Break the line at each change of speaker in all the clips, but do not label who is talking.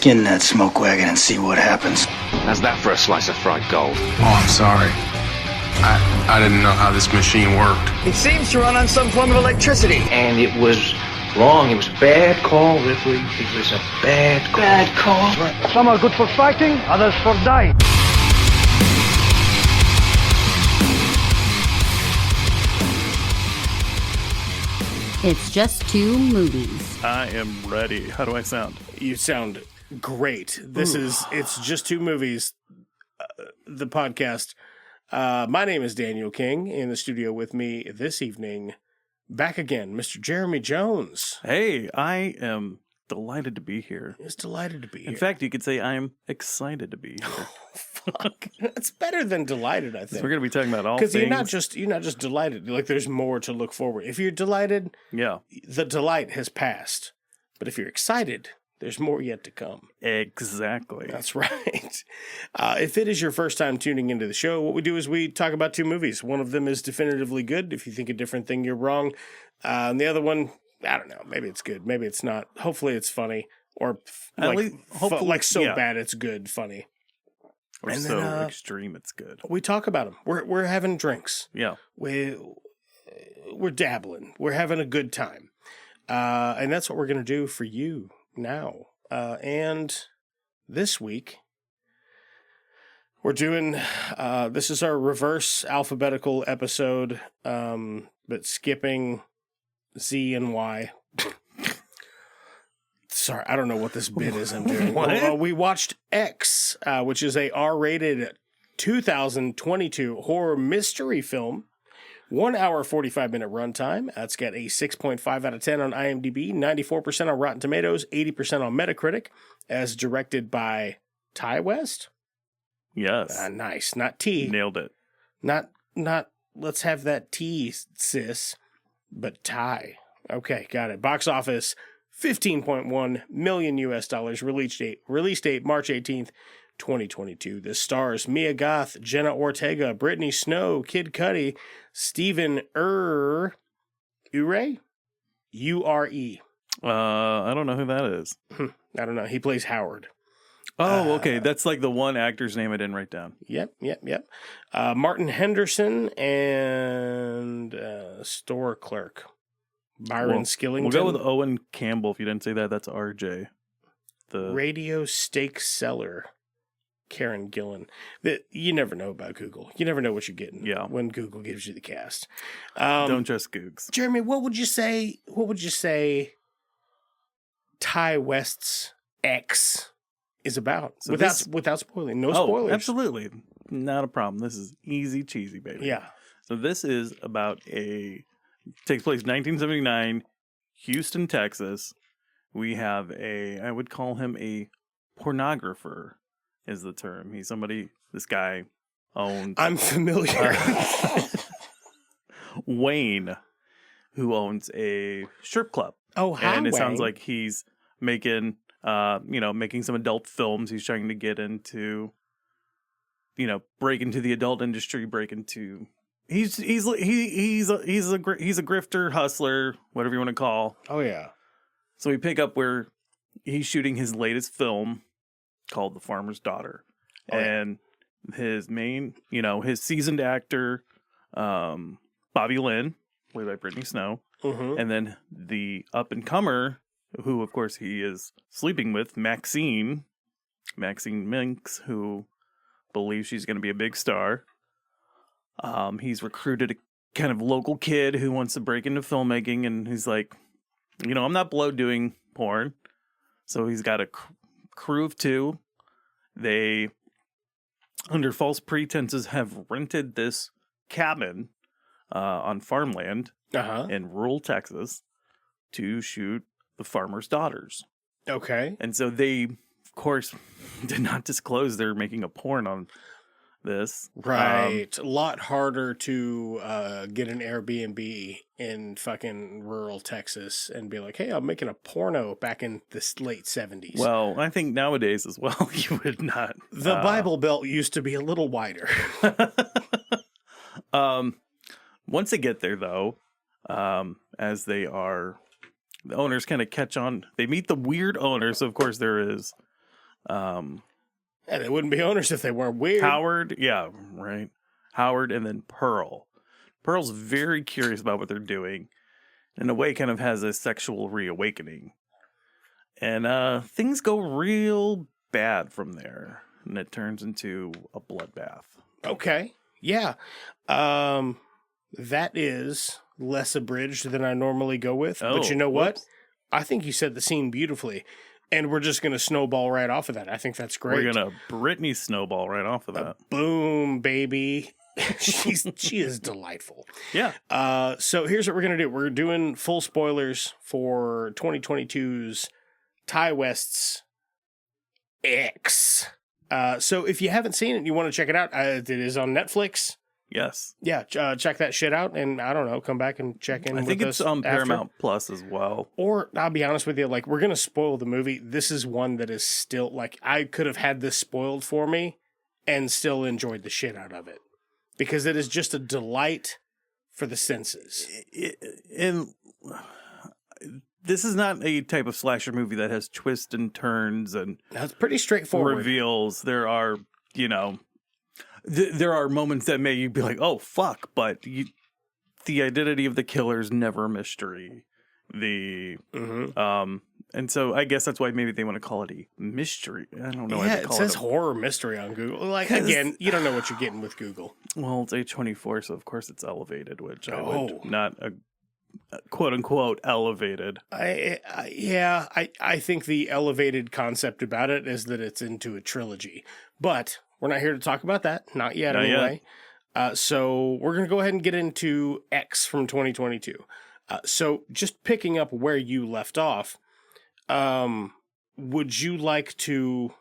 Skin that smoke wagon and see what happens.
How's that for a slice of fried gold?
Oh, I'm sorry. I didn't know how this machine worked.
It seems to run on some form of electricity.
And it was wrong. It was a bad call, Ripley. It was a bad call.
Bad call.
Some are good for fighting, others for dying.
It's just two movies.
I am ready. How do I sound?
You sound great. It's just two movies, the podcast. My name is Daniel King. In the studio with me this evening, back again, Mr. Jeremy Jones.
Hey, I am delighted to be here.
He's delighted to be here.
In fact, you could say I am excited to be here.
Fuck. That's better than delighted, I think.
We're going to be talking about all things.
Because you're not just delighted. Like, there's more to look forward. If you're delighted,
yeah,
the delight has passed. But if you're excited, there's more yet to come.
Exactly.
That's right. If it is your first time tuning into the show, what we do is we talk about two movies. One of them is definitively good. If you think a different thing, you're wrong. And the other one, I don't know. Maybe it's good. Maybe it's not. Hopefully it's funny. Or bad it's good, funny.
Or
and
so
then,
extreme it's good.
We talk about them. We're having drinks.
Yeah.
We're dabbling. We're having a good time. And that's what we're going to do for you now. And this week, we're doing, this is our reverse alphabetical episode, but skipping Z and Y. Sorry, I don't know what this bit is I'm doing. We watched X, which is a R-rated 2022 horror mystery film. 1 hour, 45-minute runtime. It's got a 6.5 out of 10 on IMDb, 94% on Rotten Tomatoes, 80% on Metacritic, as directed by Ty West.
Yes.
Nice. Not T.
Nailed it.
Not, let's have that T, sis, but Ty. Okay, got it. Box office, $15.1 million US. Release date March 18th, 2022. This stars Mia Goth, Jenna Ortega, Brittany Snow, Kid Cudi, Stephen Ure? U-R-E.
I don't know who that is.
I don't know. He plays Howard.
Oh, okay. That's like the one actor's name I didn't write down.
Yep. Martin Henderson and store clerk Byron Skillington.
We'll go with Owen Campbell. If you didn't say that, that's RJ. The
radio steak seller, Karen Gillan. You never know about Google. You never know what you're getting when Google gives you the cast.
Don't trust Googs.
Jeremy, what would you say Ty West's X is about?
So
without spoiling. No spoilers.
Absolutely. Not a problem. This is easy cheesy, baby.
Yeah.
So this is about takes place 1979, Houston, Texas. We have I would call him a pornographer is the term. He's this guy owns.
I'm familiar.
Wayne, who owns a strip club.
Oh, hi,
and it
Wayne.
sounds like he's making some adult films. He's trying to get into, break into the adult industry, he's a grifter, hustler, whatever you want to call.
Oh yeah.
So we pick up where he's shooting his latest film called The Farmer's Daughter. And his main, his seasoned actor, Bobby Lynn, played by Brittany Snow.
Mm-hmm.
And then the up-and-comer, who, of course, he is sleeping with, Maxine Minks, who believes she's going to be a big star. He's recruited a kind of local kid who wants to break into filmmaking, and he's like, I'm not below doing porn. So he's got a crew of two. They, under false pretenses, have rented this cabin on farmland in rural Texas to shoot The Farmer's Daughters.
Okay.
And so they, of course, did not disclose they're making a porn on this.
Right. A lot harder to get an Airbnb in fucking rural Texas and be like, hey, I'm making a porno back in the late 70s.
Well, I think nowadays as well, you would not.
The Bible Belt used to be a little wider.
Once they get there, though, as they are, the owners kind of catch on. They meet the weird owner. So, of course, there is Um,
Yeah, they wouldn't be owners if they weren't weird.
Howard, yeah, right. Howard, and then Pearl. Pearl's very curious about what they're doing. In a way, kind of has a sexual reawakening. And things go real bad from there. And it turns into a bloodbath.
Okay. Yeah. That is less abridged than I normally go with. But you know what?
Whoops.
I think you said the scene beautifully. And we're just going to snowball right off of that. I think that's great.
We're going to Britney snowball right off of that.
Boom, baby. She is delightful.
Yeah.
So here's what we're going to do. We're doing full spoilers for 2022's Ty West's X. So if you haven't seen it and you want to check it out, it is on Netflix.
Yes.
Yeah, check that shit out, and I don't know, come back and check in.
I think it's on Paramount Plus as well.
Or I'll be honest with you, like we're gonna spoil the movie. This is one that is still like I could have had this spoiled for me, and still enjoyed the shit out of it because it is just a delight for the senses.
And this is not a type of slasher movie that has twists and turns and
That's pretty straightforward.
reveals. There are, there are moments that may you be like, oh fuck, but the identity of the killer is never a mystery. And so I guess that's why maybe they want to call it a mystery. I don't know.
Yeah, it says horror mystery on Google. Like again, you don't know what you're getting with Google.
Well, it's A24, so of course it's elevated, which I would not quote unquote elevated.
I think the elevated concept about it is that it's into a trilogy, but we're not here to talk about that. Not yet, anyway. So we're going to go ahead and get into X from 2022. So just picking up where you left off, would you like to,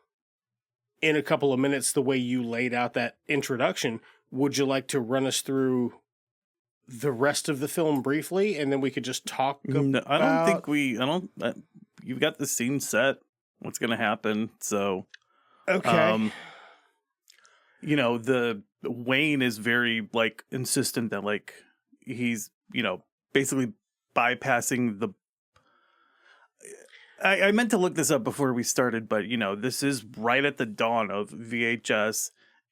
in a couple of minutes, the way you laid out that introduction, would you like to run us through the rest of the film briefly, and then we could just talk about...
No, I don't think you've got the scene set, what's going to happen, so...
Okay.
The Wayne is very, insistent that, he's, basically bypassing the... I meant to look this up before we started, but, this is right at the dawn of VHS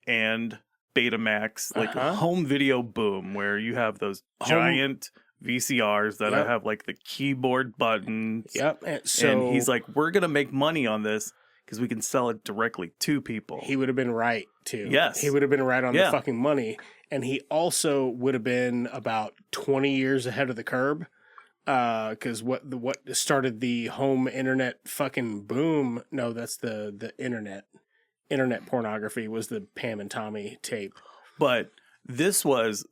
and Betamax, home video boom, where you have those giant VCRs that have, the keyboard buttons.
Yep.
And he's like, we're going to make money on this because we can sell it directly to people.
He would have been right, too.
Yes.
He would have been right on the fucking money. And he also would have been about 20 years ahead of the curb. Because what started the home internet fucking boom? No, that's the internet. Internet pornography was the Pam and Tommy tape.
But this was...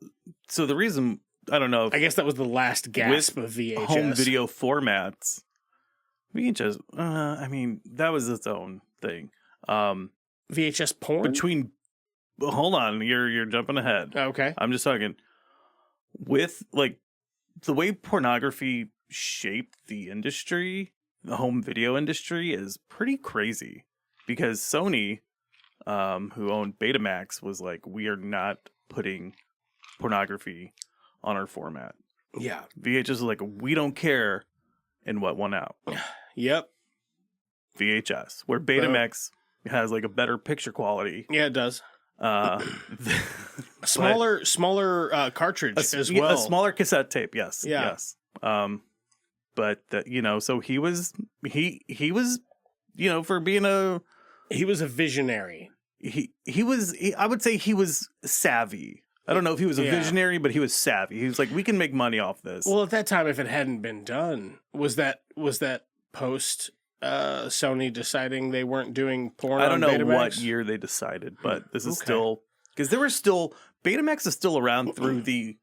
So the reason... I don't know.
I guess that was the last gasp of VHS.
Home video formats. VHS... that was its own thing.
VHS porn?
Hold on, you're jumping ahead.
Okay.
I'm just talking... With, the way pornography shaped the industry, the home video industry, is pretty crazy. Because Sony, who owned Betamax, was like, we are not putting pornography on our format.
Yeah.
VHS is like, we don't care in what went out.
Yep.
VHS. Where Betamax has, a better picture quality.
Yeah, it does. Smaller cartridge as well.
A smaller cassette tape, yes.
Yeah.
Yes. But, so he was, for being a...
He was a visionary.
I would say he was savvy. I don't know if he was a visionary, but he was savvy. He was like, we can make money off this.
Well, at that time, if it hadn't been done, was that post Sony deciding they weren't doing porn on Betamax?
I don't know what year they decided, but this is still... Because there were still... Betamax is still around through the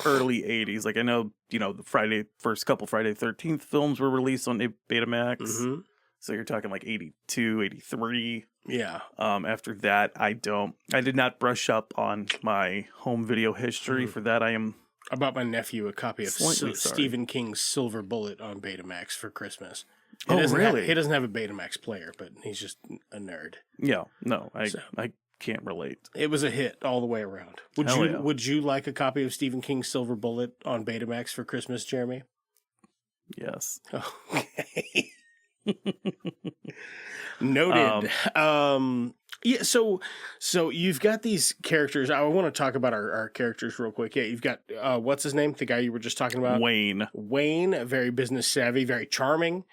early 80s. I know, the first couple Friday the 13th films were released on Betamax. Mm-hmm. So you're talking 82, 83.
Yeah.
After that, I did not brush up on my home video history. For that, I am...
I bought my nephew a copy of
Sorry.
Stephen King's Silver Bullet on Betamax for Christmas.
Really?
He doesn't have a Betamax player, but he's just a nerd.
Yeah, no, I can't relate.
It was a hit all the way around. Would you like a copy of Stephen King's Silver Bullet on Betamax for Christmas, Jeremy?
Yes.
Okay. Noted. Yeah, so you've got these characters. I want to talk about our characters real quick. Yeah, you've got what's his name? The guy you were just talking about?
Wayne,
very business savvy, very charming.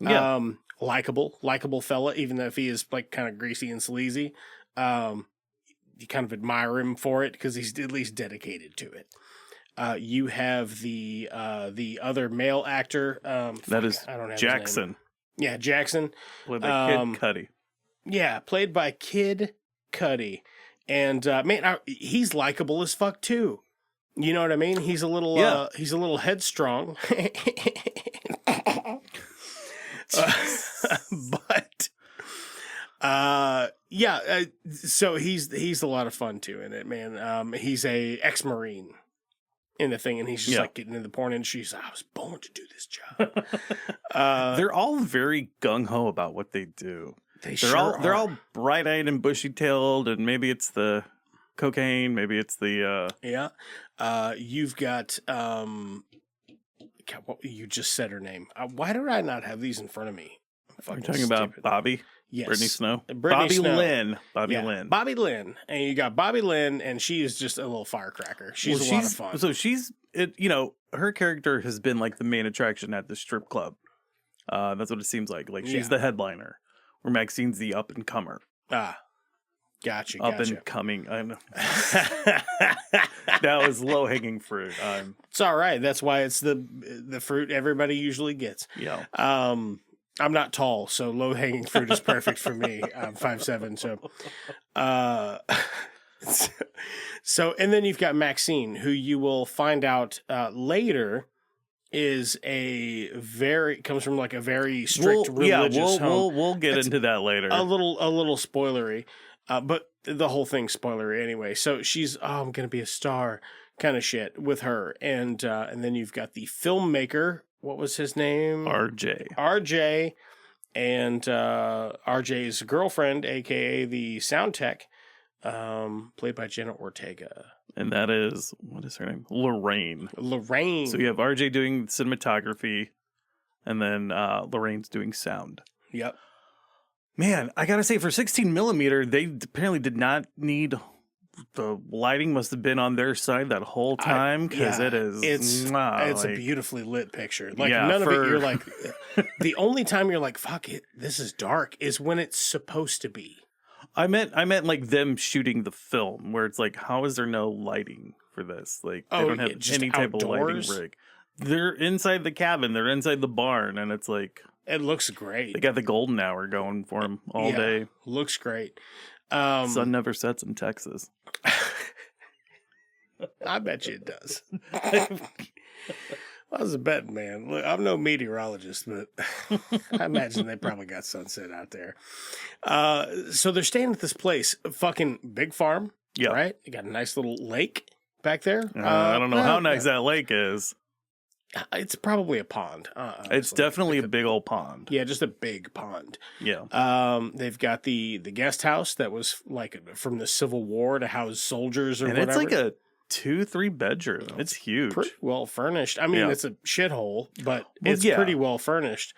Yeah.
Likable fella, even though if he is like kind of greasy and sleazy. You kind of admire him for it because he's at least dedicated to it. You have the other male actor.
That is
I don't have
Jackson.
his name. Yeah, Jackson.
Played by Kid Cudi.
Yeah, played by Kid Cudi. And man, he's likable as fuck too. You know what I mean? He's a little headstrong. But so he's a lot of fun too in it, man. He's a ex-Marine in the thing, and he's just like getting into the porn industry. He's like, I was born to do this job.
They're all very gung-ho about what they do. They're all bright-eyed and bushy-tailed, and maybe it's the cocaine, maybe it's the
you've got God, you just said her name. Why did I not have these in front of me?
You're talking about Bobby?
Yes.
Brittany Snow?
Bobby
Lynn.
Lynn. Bobby Lynn. And you got Bobby Lynn, and she is just a little firecracker. She's a lot of fun.
So her character has been like the main attraction at the strip club. That's what it seems like. Like she's the headliner, where Maxine's the up-and-comer.
Gotcha.
Up and coming. I know. That was low-hanging fruit.
It's all right. That's why it's the fruit everybody usually gets.
Yeah.
I'm not tall, so low-hanging fruit is perfect for me. I'm 5'7", so and then you've got Maxine, who you will find out later is comes from like a very strict religious home.
We'll get into that later.
A little spoilery, but the whole thing's spoilery anyway. So she's I'm gonna be a star kind of shit with her, and then you've got the filmmaker. What was his name? RJ, and RJ's girlfriend, aka the sound tech, played by Jenna Ortega.
And that is, what is her name? Lorraine. So you have RJ doing cinematography, and then Lorraine's doing sound.
Yep.
Man, I gotta say, for 16 millimeter, they apparently did not need. The lighting must have been on their side that whole time, because it's
a beautifully lit picture. Like none of it, you're like, the only time you're like, fuck it, this is dark, is when it's supposed to be.
I meant like them shooting the film, where it's like, how is there no lighting for this? Like they don't have any type of lighting rig. They're inside the cabin, they're inside the barn, and it's like
it looks great.
They got the golden hour going for them all day.
Looks great.
Sun never sets in Texas.
I bet you it does. I was a betting man. Look, I'm no meteorologist, but I imagine they probably got sunset out there. So they're staying at this place, a fucking big farm. Yeah. Right? You got a nice little lake back there.
I don't know how nice that lake is.
It's probably a pond.
It's definitely a big old pond.
Yeah, just a big pond.
Yeah.
They've got the guest house that was like from the Civil War to house soldiers or whatever.
It's like a 2-3 bedroom. It's huge.
Pretty well furnished. I mean, it's a shithole, but it's pretty well furnished.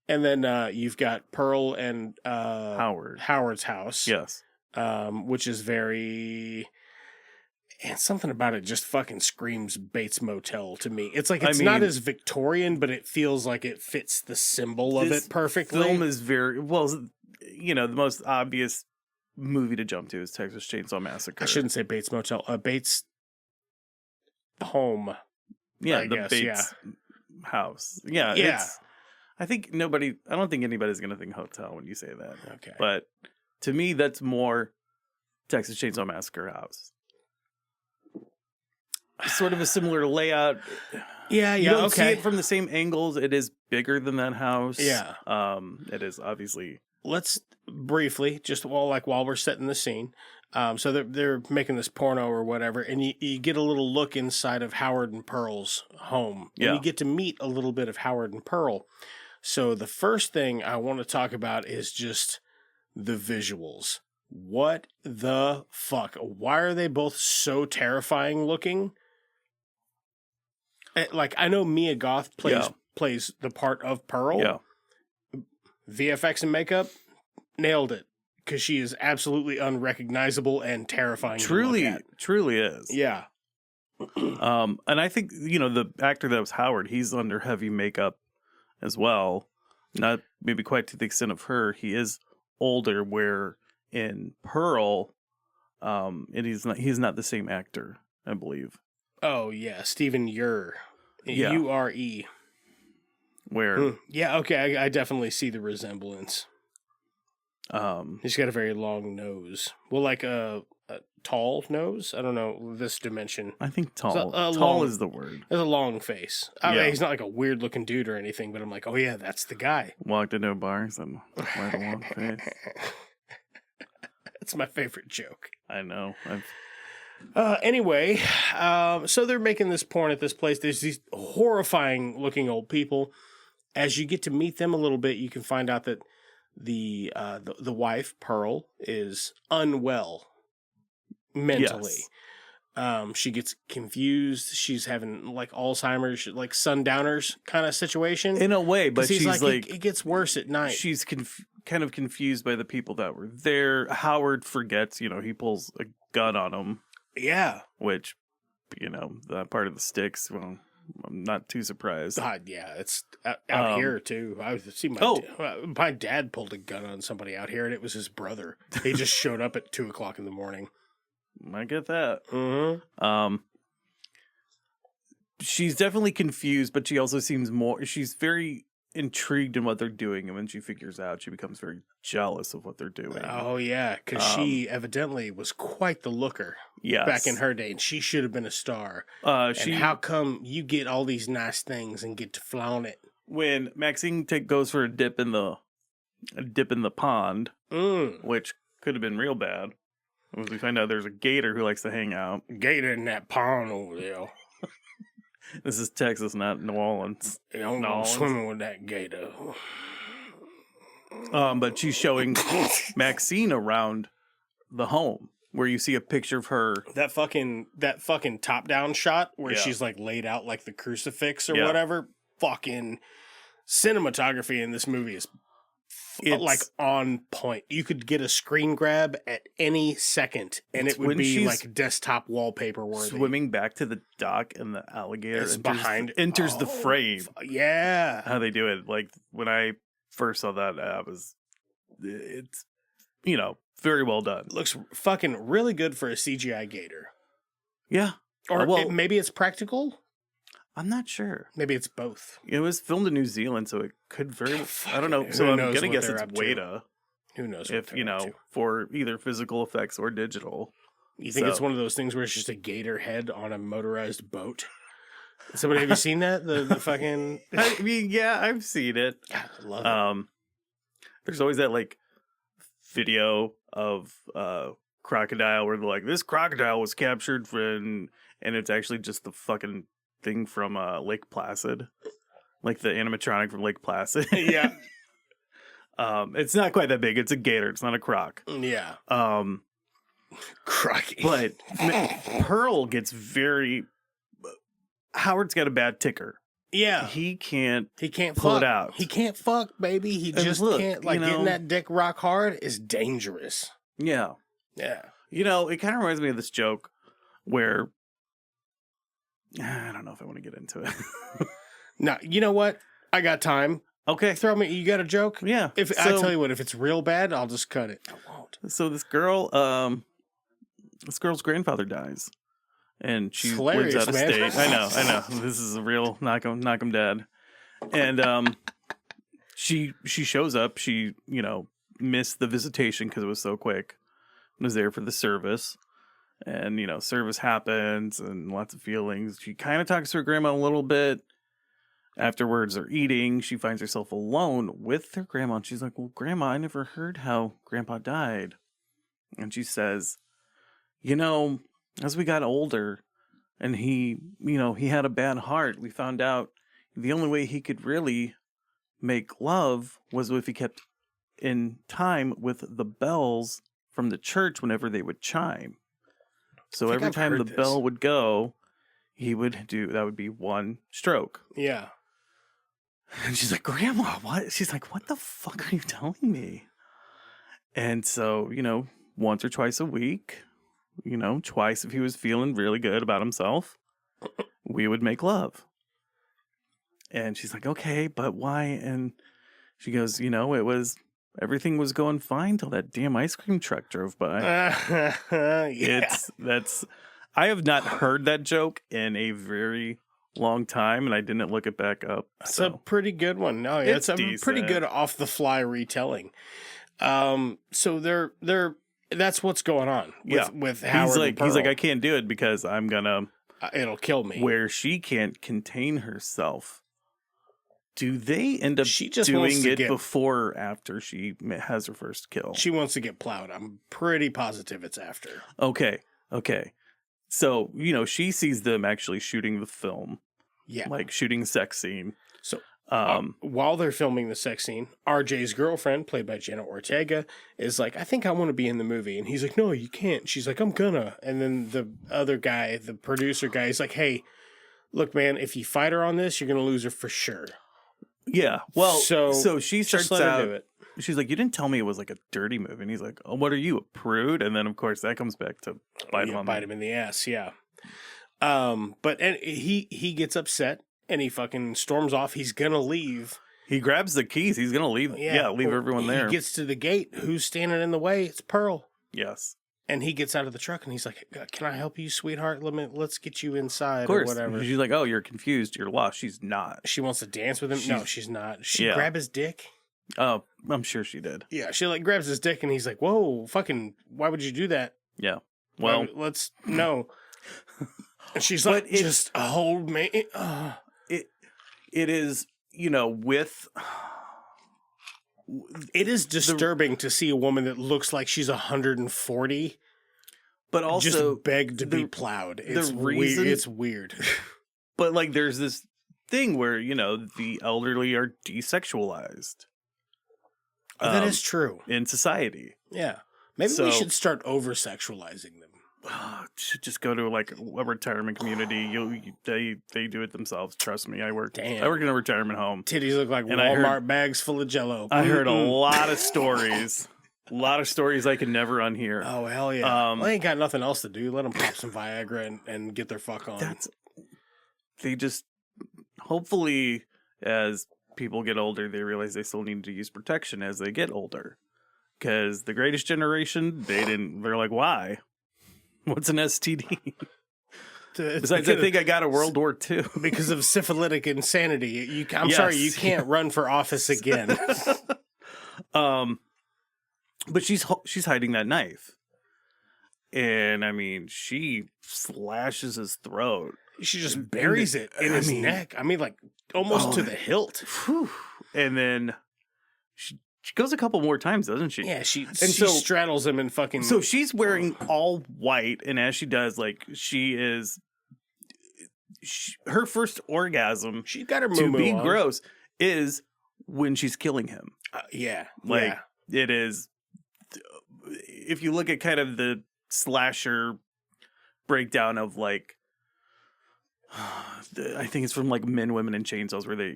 And then you've got Pearl and Howard's house.
Yes.
Which is very... And something about it just fucking screams Bates Motel to me. It's like it's not as Victorian, but it feels like it fits the symbol of it perfectly.
Film is very well. The most obvious movie to jump to is Texas Chainsaw Massacre.
I shouldn't say Bates Motel. Bates Home.
Yeah,
I guess,
Bates house. Yeah. I don't think anybody's gonna think hotel when you say that.
Okay,
but to me, that's more Texas Chainsaw Massacre house. Sort of a similar layout.
Yeah,
you don't see it from the same angles. It is bigger than that house.
Yeah.
It is obviously.
Let's briefly, just while we're setting the scene. So they're making this porno or whatever, and you get a little look inside of Howard and Pearl's home. And you get to meet a little bit of Howard and Pearl. So the first thing I want to talk about is just the visuals. What the fuck? Why are they both so terrifying looking? Like, I know Mia Goth plays the part of Pearl.
Yeah.
VFX and makeup, nailed it. Because she is absolutely unrecognizable and terrifying.
Truly is.
Yeah.
And I think, the actor that was Howard, he's under heavy makeup as well. Not maybe quite to the extent of her. He is older, where in Pearl, he's not the same actor, I believe.
Oh, yeah. Stephen Ure.
Yeah.
U-R-E.
Where...
Yeah, okay. I definitely see the resemblance. He's got a very long nose. Well, like a tall nose? I don't know this dimension.
I think tall.
Tall
is the word.
Has a long face. I mean, he's not like a weird looking dude or anything, but I'm like, oh yeah, that's the guy.
Walked into a bar and had a long face.
That's my favorite joke.
I know.
Anyway, so they're making this porn at this place. There's these horrifying looking old people. As you get to meet them a little bit, you can find out that the wife, Pearl, is unwell mentally. Yes. She gets confused. She's having like Alzheimer's, like sundowners kind of situation.
In a way, but she's like
it gets worse at night.
She's kind of confused by the people that were there. Howard forgets, he pulls a gun on him.
Yeah.
Which, that part of the sticks, well, I'm not too surprised.
Yeah, it's out here too. I see my dad pulled a gun on somebody out here, and it was his brother. He just showed up at 2:00 in the morning.
I get that.
Mm-hmm.
She's definitely confused, but she also seems she's very intrigued in what they're doing, and when she figures out, she becomes very jealous of what they're doing.
Oh yeah, because she evidently was quite the looker.
Yes.
Back in her day, and she should have been a star. And how come you get all these nice things and get to flaunt it?
When Maxine goes for a dip in the pond, which could have been real bad, we find out there's a gator who likes to hang out.
Gator in that pond over there.
This is Texas, not New Orleans.
I'm going swimming with that gator.
But she's showing Maxine around the home, where you see a picture of her.
That fucking top down shot where she's like laid out like the crucifix or whatever. Fucking cinematography in this movie is like on point. You could get a screen grab at any second, and it would be like desktop wallpaper worthy.
Swimming back to the dock, and the alligator enters the frame.
Yeah,
how they do it. Like when I first saw that, it's very well done.
Looks fucking really good for a CGI gator.
Yeah,
or maybe it's practical.
I'm not sure.
Maybe it's both.
It was filmed in New Zealand, so it could very... I don't know. So I'm going to guess it's Weta.
Who knows
if, for either physical effects or digital.
You think it's one of those things where it's just a gator head on a motorized boat? Have you seen that? The fucking...
I mean, yeah, I've seen it.
God, I love it.
There's always that, video of crocodile where they're like, this crocodile was captured and it's actually just the fucking... thing from Lake Placid, like the animatronic from Lake Placid.
Yeah.
It's not quite that big. It's a gator. It's not a croc.
Yeah. Crocky.
But Pearl gets Howard's got a bad ticker.
Yeah.
He can't
pull
it out.
He can't fuck, baby. He just can't. Getting that dick rock hard is dangerous.
Yeah.
Yeah.
It kind of reminds me of this joke where I don't know if I want to get into it.
No, you know what? I got time.
Okay.
You got a joke?
Yeah.
I tell you what, if it's real bad, I'll just cut it. I won't.
So this girl's grandfather dies. And she lives out of state. I know. This is a real knock 'em dead. And she shows up. She, missed the visitation because it was so quick. Was there for the service. And, service happens and lots of feelings. She kind of talks to her grandma a little bit. Afterwards, they're eating. She finds herself alone with her grandma. And she's like, well, Grandma, I never heard how Grandpa died. And she says, as we got older and he had a bad heart, we found out the only way he could really make love was if he kept in time with the bells from the church whenever they would chime. So every time the bell would go, he would that would be one stroke.
Yeah.
And she's like, Grandma, what? She's like, what the fuck are you telling me? And so, once or twice a week, twice if he was feeling really good about himself, we would make love. And she's like, okay, but why? And she goes, everything was going fine till that damn ice cream truck drove by.
Yeah.
I have not heard that joke in a very long time, and I didn't look it back up.
It's a pretty good one. No, yeah, it's a pretty good off the fly retelling. So that's what's going on with Howard.
He's like, I can't do it because I'm gonna.
It'll kill me.
Where she can't contain herself. Do they end up doing it before or after she has her first kill?
She wants to get plowed. I'm pretty positive it's after.
Okay. So, she sees them actually shooting the film.
Yeah.
Like shooting the sex scene.
So while they're filming the sex scene, RJ's girlfriend, played by Jenna Ortega, is like, I think I want to be in the movie. And he's like, no, you can't. She's like, I'm gonna. And then the other guy, the producer guy, is like, hey, look, man, if you fight her on this, you're going to lose her for sure.
Yeah. Well, so she starts out.
Do it.
She's like, you didn't tell me it was like a dirty movie. And he's like, oh, what are you, a prude? And then, of course, that comes back to bite him
in the ass, yeah. But he gets upset and he fucking storms off. He's gonna leave.
He grabs the keys. He's gonna leave. Yeah, leave everyone there.
He gets to the gate. Who's standing in the way? It's Pearl.
Yes.
And he gets out of the truck and he's like, can I help you, sweetheart? Let's get you inside,
of course.
Or whatever.
She's like, oh, you're confused. You're lost. She's not.
She wants to dance with him. No, she's not. She grab his dick.
Oh, I'm sure she did.
Yeah, she grabs his dick and he's like, whoa, fucking, why would you do that?
Yeah. Well,
no. And she's like, just hold me.
It is, with...
It is disturbing to see a woman that looks like she's 140,
but also
just beg to be plowed. It's weird. It's weird.
But there's this thing where the elderly are desexualized.
That is true
in society.
Yeah, maybe we should start over sexualizing them.
Should just go to a retirement community. They do it themselves. Trust me. I work in a retirement home.
Titties look like Walmart bags full of Jello.
I heard a lot of stories. A lot of stories I can never unhear.
Oh hell yeah! They ain't got nothing else to do. Let them pop some Viagra and get their fuck on.
They just hopefully as people get older, they realize they still need to use protection as they get older. Because the Greatest Generation, they're like, why? What's an STD? Besides, I think I got a World War II.
Because of syphilitic insanity. I'm sorry, you can't run for office again.
But she's hiding that knife. And, I mean, she slashes his throat.
She just buries it in his neck. I mean, almost to the hilt.
Whew. And then she goes a couple more times, doesn't she?
Yeah, she straddles him and fucking...
So she's wearing all white, and as she does, her first orgasm,
she got her
to be gross, is when she's killing him.
Yeah.
It is... If you look at kind of the slasher breakdown of, I think it's from Men, Women, and Chainsaws, where they,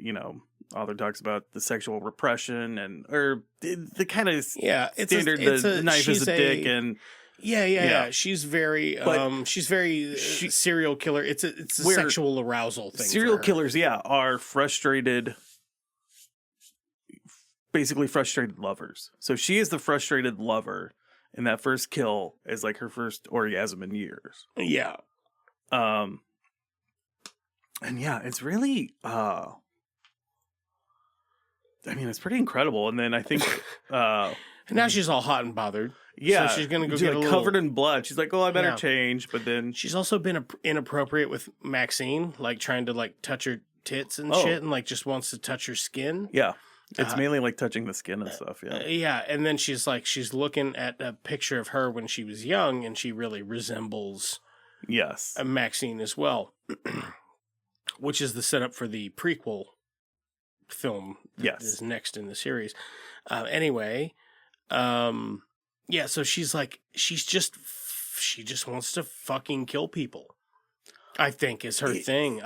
author talks about the sexual repression or the kind of standard. The knife is a dick, and
yeah. She's very, serial killer. It's a sexual arousal thing.
Serial killers, are frustrated, basically frustrated lovers. So she is the frustrated lover, and that first kill is her first orgasm in years.
Yeah.
And it's really, it's pretty incredible. And then I think,
and now she's all hot and bothered.
Yeah.
So she's going to go get
covered in blood. She's like, oh, I better change. But then
she's also been inappropriate with Maxine, trying to touch her tits and shit, and just wants to touch her skin.
Yeah. It's mainly touching the skin and stuff. Yeah.
Yeah. And then she's looking at a picture of her when she was young, and she really resembles Maxine as well. Which is the setup for the prequel film that is next in the series. So she just wants to fucking kill people, I think is her thing.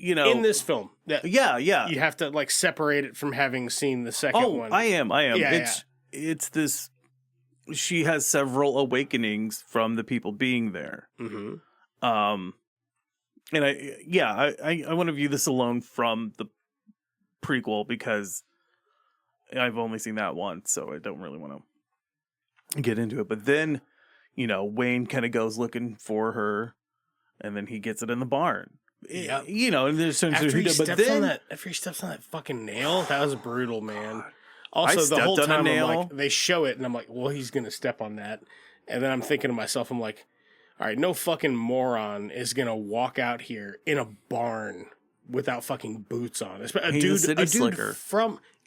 in this film.
Yeah.
You have to like separate it from having seen the second one.
I am.
Yeah,
It's this. She has several awakenings from the people being there.
Mm-hmm.
And I want to view this alone from the prequel because I've only seen that once, so I don't really want to get into it. But then, Wayne kind of goes looking for her, and then he gets it in the barn.
Yeah,
and there's some
after he steps on that fucking nail, that was brutal, man. Also, the whole time I'm like, they show it, and I'm like, well, he's gonna step on that, and then I'm thinking to myself, I'm like, all right, no fucking moron is gonna walk out here in a barn without fucking boots on. A dude
slicker.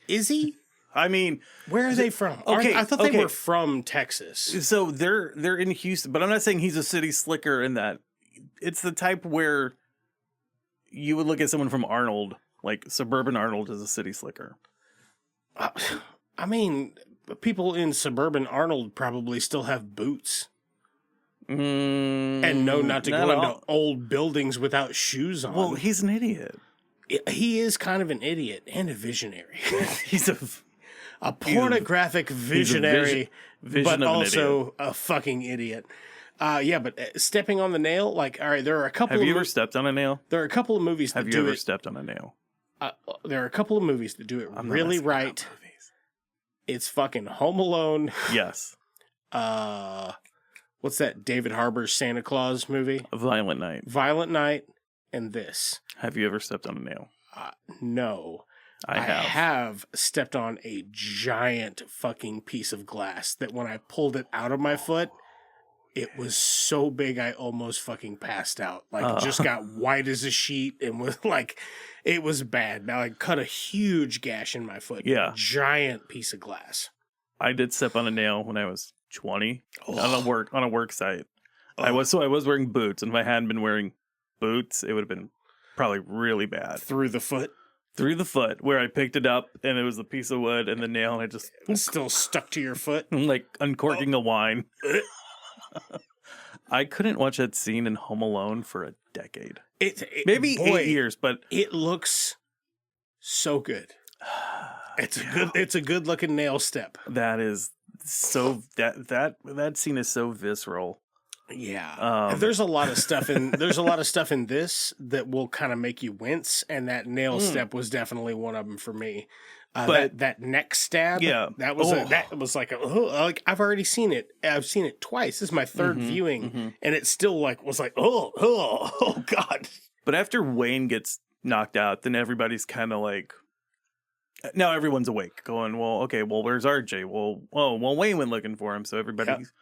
Is he?
I mean,
where are they from?
Okay,
I thought they were from Texas.
So they're in Houston, but I'm not saying he's a city slicker in that. It's the type where you would look at someone from Arnold, like suburban Arnold is a city slicker.
I mean, people in suburban Arnold probably still have boots. And know not to go into old buildings without shoes on.
Well, he's an idiot.
He is kind of an idiot and a visionary.
He's
a pornographic visionary, but also a fucking idiot. But stepping on the nail, like, all right, there are a couple.
Have you ever stepped on a nail?
There are a couple of movies that do it.
Have you ever stepped on a nail?
There are a couple of movies that do it really right. It's fucking Home Alone.
Yes.
What's that David Harbour's Santa Claus movie?
Violent Night,
and this.
Have you ever stepped on a nail?
No. I have stepped on a giant fucking piece of glass that when I pulled it out of my foot, it was so big I almost fucking passed out. Like, just got white as a sheet and was like, it was bad. Now I cut a huge gash in my foot.
Yeah.
Giant piece of glass.
I did step on a nail when I was 20 on a work site. I was wearing boots, and if I hadn't been wearing boots, it would have been probably really bad.
Through the foot,
where I picked it up, and it was a piece of wood and the nail, and I just
still stuck to your foot,
like uncorking a wine. I couldn't watch that scene in Home Alone for a decade. Maybe 8 years, but
it looks so good. It's a good looking nail step.
That is so that scene is so visceral.
Yeah. There's a lot of stuff in this that will kind of make you wince, and that nail step was definitely one of them for me. But that neck stab, that was like I've already seen it. I've seen it twice. This is my third viewing, and it still was like oh god.
But after Wayne gets knocked out, then everybody's kind of like, now everyone's awake, going, well, where's RJ? Well, Wayne went looking for him, so everybody's,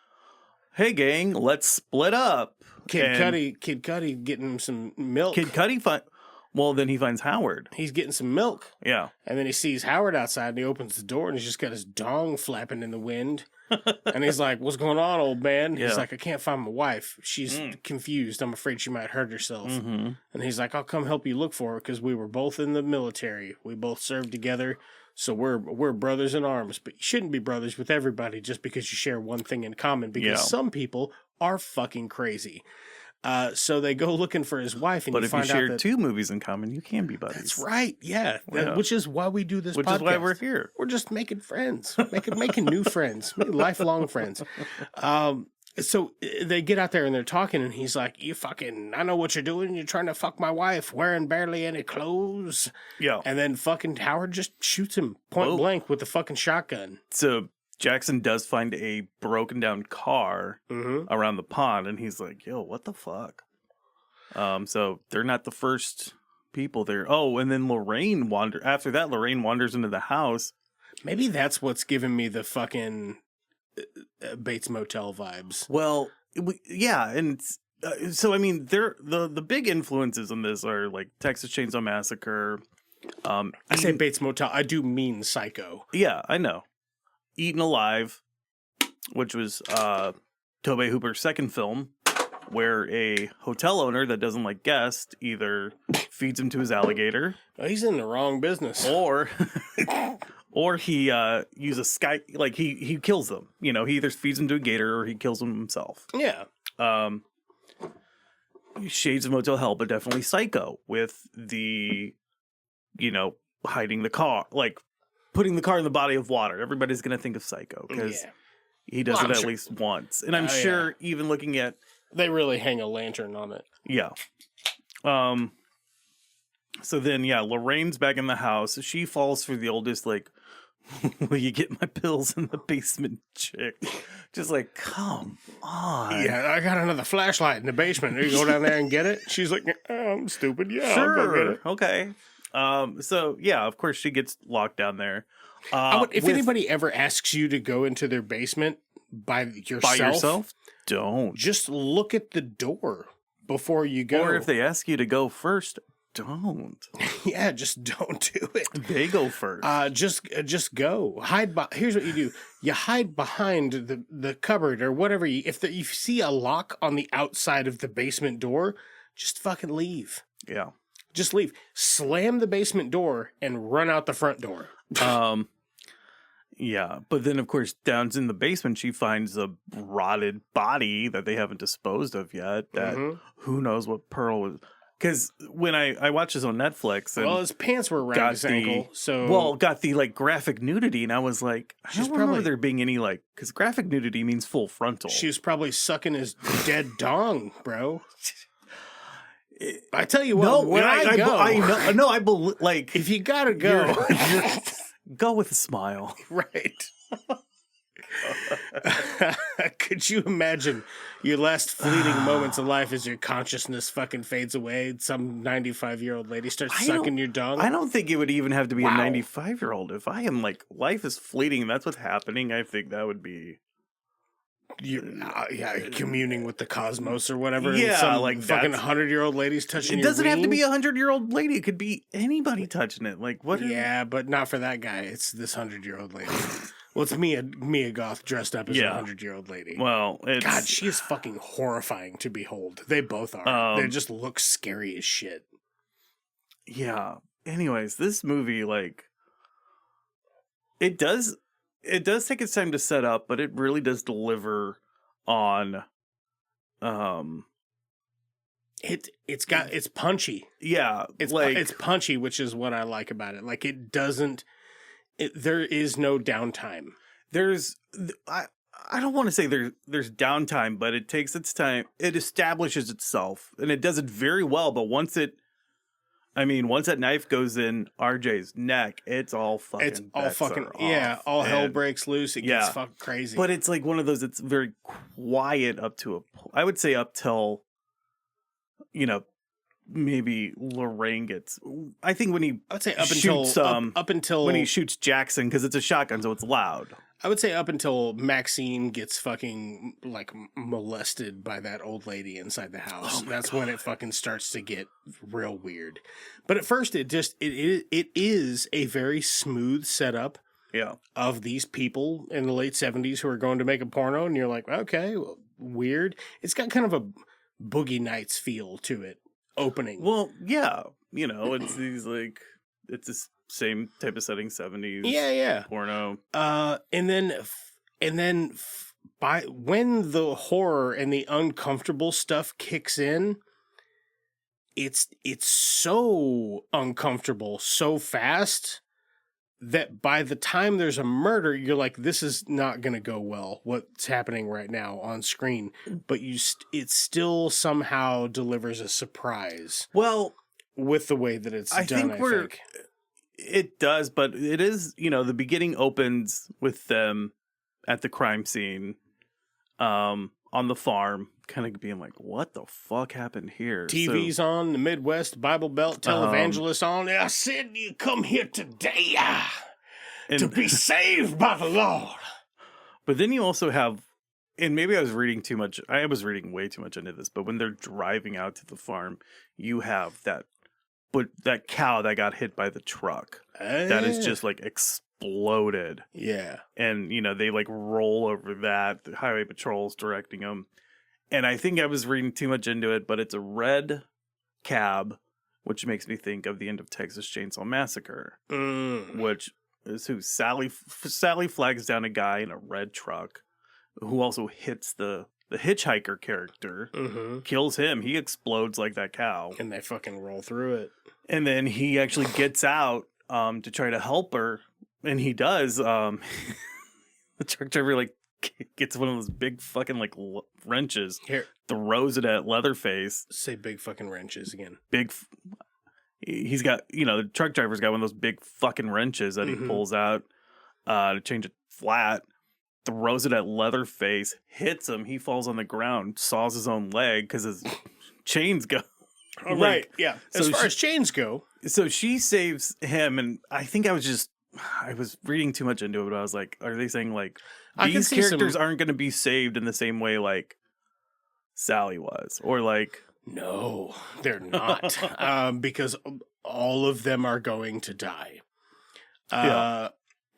hey gang, let's split up.
Kid Cudi getting some milk.
Kid Cudi then he finds Howard.
He's getting some milk.
Yeah.
And then he sees Howard outside, and he opens the door, and he's just got his dong flapping in the wind. And he's like, what's going on, old man? Yeah. He's like, I can't find my wife. She's confused. I'm afraid she might hurt herself. Mm-hmm. And he's like, I'll come help you look for her, because we were both in the military. We both served together, so we're brothers in arms. But you shouldn't be brothers with everybody just because you share one thing in common, because some people are fucking crazy. So they go looking for his wife, and
but
you find out that...
But if you share two movies in common, you can be buddies.
That's right, yeah. Which is why we do this podcast.
Which is why we're here.
We're just making friends, making new friends, making lifelong friends. So they get out there, and they're talking, and he's like, I know what you're doing. You're trying to fuck my wife, wearing barely any clothes.
Yeah.
And then fucking Howard just shoots him point blank with the fucking shotgun.
So Jackson does find a broken down car around the pond, and he's like, yo, what the fuck? So they're not the first people there. Oh, and then Lorraine wanders into the house.
Maybe that's what's giving me the fucking Bates Motel vibes.
Well, yeah, and so I mean, the big influences in this are like Texas Chainsaw Massacre.
I say Bates Motel, I do mean Psycho.
Yeah, I know. Eaten Alive, which was Tobe Hooper's second film, where a hotel owner that doesn't like guests either feeds him to his alligator.
Oh, he's in the wrong business.
Or he uses he kills them. You know, he either feeds them to a gator or he kills them himself.
Yeah.
shades of Motel Hell, but definitely Psycho with the, hiding the car, like putting the car in the body of water. Everybody's going to think of Psycho because he does it at least once. And I'm sure even looking at...
They really hang a lantern on it.
Yeah. So then, Lorraine's back in the house. She falls for the oldest, like, will you get my pills in the basement chick? Just like, come on.
Yeah, I got another flashlight in the basement. You go down there and get it? She's like, I'm stupid. Yeah,
sure.
I'll go get it.
Okay. So, of course, she gets locked down there.
If anybody ever asks you to go into their basement by yourself,
don't.
Just look at the door before you go.
Or if they ask you to go first, don't.
Yeah, just don't do it.
They go first.
Just go. Here's what you do: you hide behind the cupboard or whatever. If you see a lock on the outside of the basement door, just fucking leave.
Yeah,
just leave. Slam the basement door and run out the front door.
Yeah, but then of course down in the basement she finds a rotted body that they haven't disposed of yet. That who knows what Pearl was. Because when I watched this on Netflix, and
his pants were around his ankle,
got the like graphic nudity, and I was like, I don't remember there being any like, because graphic nudity means full frontal.
She was probably sucking his dead dong, bro. I tell you what, I believe like
if you gotta go, go with a smile,
right? Could you imagine your last fleeting moments of life as your consciousness fucking fades away? Some 95-year-old lady starts sucking your dong.
I don't think it would even have to be a 95-year-old. If I am like, life is fleeting and that's what's happening, I think that would be...
communing with the cosmos or whatever.
Yeah,
some
like
fucking 100-year-old ladies touching
it.
Your
Doesn't have to
ween.
be a 100-year-old lady. It could be anybody touching it. Like what?
Yeah, but not for that guy. It's this 100-year-old lady. Well, it's Mia Goth dressed up as a 100-year-old lady.
Well,
God, she is fucking horrifying to behold. They both are. They just look scary as shit.
Yeah. Anyways, this movie, like, it does take its time to set up, but it really does deliver on.
It's punchy.
Yeah,
it's punchy, which is what I like about it. Like it doesn't. There is no downtime. I don't want to say there's downtime, but it takes its time. It establishes itself, and it does it very well. But once that knife goes in RJ's neck, it's all fucking. All hell breaks loose. It gets fucking crazy.
But it's like one of those. It's very quiet up to I would say up till, maybe Lorraine gets. I think when he. I would say up until when he shoots Jackson, because it's a shotgun, so it's loud.
I would say up until Maxine gets fucking like molested by that old lady inside the house. That's when it fucking starts to get real weird. But at first, it is a very smooth setup.
Yeah.
Of these people in the late 70s who are going to make a porno, and you're like, okay, well, weird. It's got kind of a Boogie Nights feel to it. Opening.
Well, yeah, it's these like it's the same type of setting, 70s. Porno.
And then by when the horror and the uncomfortable stuff kicks in, it's so uncomfortable so fast that by the time there's a murder, you're like, this is not going to go well, what's happening right now on screen. But it still somehow delivers a surprise.
Well,
with the way that it's done, I think.
It does, but it is, the beginning opens with them at the crime scene on the farm, kind of being like, what the fuck happened here?
TV's on, the Midwest Bible Belt televangelist on. I said you come here today to be saved by the Lord.
But then you also have, and maybe I was reading way too much into this, but when they're driving out to the farm, you have that cow that got hit by the truck that is just like exploded.
Yeah.
And, they like roll over that. The highway patrol's directing them. And I think I was reading too much into it, but it's a red cab, which makes me think of the end of Texas Chainsaw Massacre, which is who Sally flags down a guy in a red truck who also hits the the hitchhiker character, kills him. He explodes like that cow.
And they fucking roll through it.
And then he actually gets out to try to help her. And he does. The truck driver, like, gets one of those big fucking, like, wrenches.
Here.
Throws it at Leatherface.
Say big fucking wrenches again.
He's got, the truck driver's got one of those big fucking wrenches that he pulls out to change it flat. Throws it at Leatherface, hits him. He falls on the ground, saws his own leg because his chains go.
Oh, right, yeah. As far as chains go.
So she saves him, and I think I was reading too much into it, but I was like, are they saying, like, these characters aren't going to be saved in the same way, like, Sally was? Or, like...
No, they're not. Because all of them are going to die.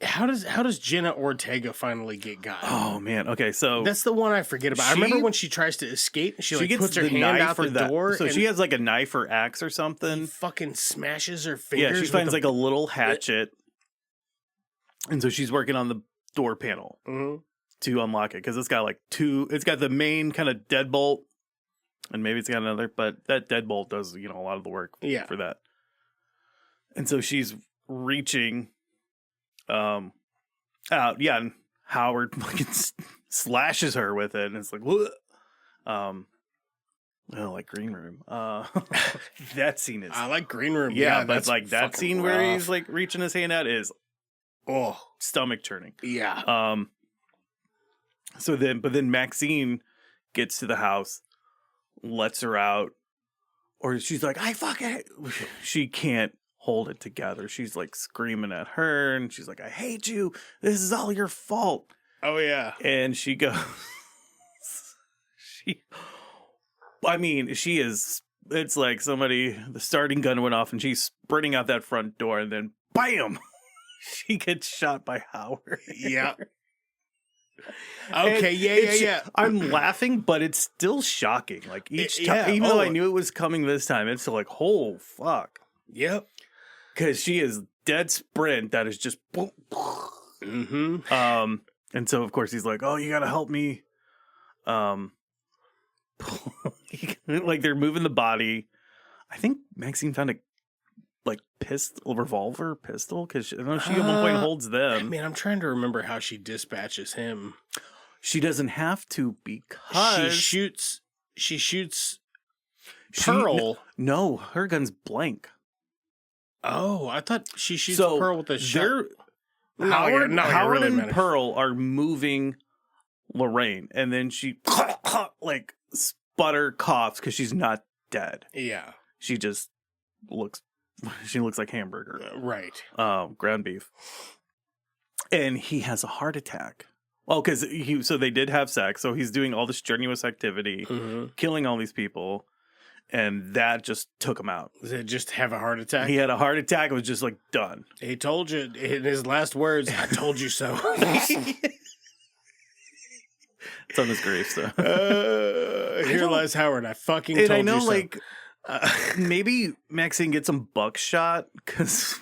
How does Jenna Ortega finally get gotten?
Oh man, okay, so
that's the one I forget about. I remember when she tries to escape, she like
gets
puts her hand out the door.
So she has like a knife or axe or something.
He fucking smashes her fingers.
Yeah, she finds like a little hatchet, and so she's working on the door panel to unlock it because it's got like two. It's got the main kind of deadbolt, and maybe it's got another, but that deadbolt does a lot of the work for that. And so she's reaching out, and Howard fucking slashes her with it, and it's like, what? Like Green Room. That scene is.
I like Green Room.
Yeah, but like that scene rough. Where he's like reaching his hand out is,
oh,
stomach churning.
Yeah.
So then Maxine gets to the house, lets her out, or she's like, I fucking. She can't hold it together. She's like screaming at her, and she's like, I hate you. This is all your fault.
Oh yeah.
And she goes, she is, it's like the starting gun went off and she's sprinting out that front door, and then bam, she gets shot by Howard.
Yeah. Okay, yeah.
I'm laughing, but it's still shocking. Like each time, even though I knew it was coming this time, it's still like, oh fuck.
Yep.
Because she is dead sprint. That is just boom.
Mm-hmm.
And so of course he's like, oh, you gotta help me. Like they're moving the body. I think Maxine found a revolver pistol, because she at one point holds them.
Man, I'm trying to remember how she dispatches him.
She doesn't have to, because
she shoots Pearl.
No, her gun's blank.
Oh, I thought she shoots Pearl with a shot.
Howard and Pearl are moving Lorraine, and then she like sputter coughs because she's not dead.
Yeah,
she just looks like hamburger,
right?
Ground beef, and he has a heart attack. Well, because they did have sex, so he's doing all this strenuous activity, killing all these people. And that just took him out.
Did it just have a heart attack?
He had a heart attack. It was just like done.
He told you in his last words, I told you so.
It's on his gravestone.
Here lies Howard. I fucking told you so. And I know,
like, maybe Maxine gets some buckshot because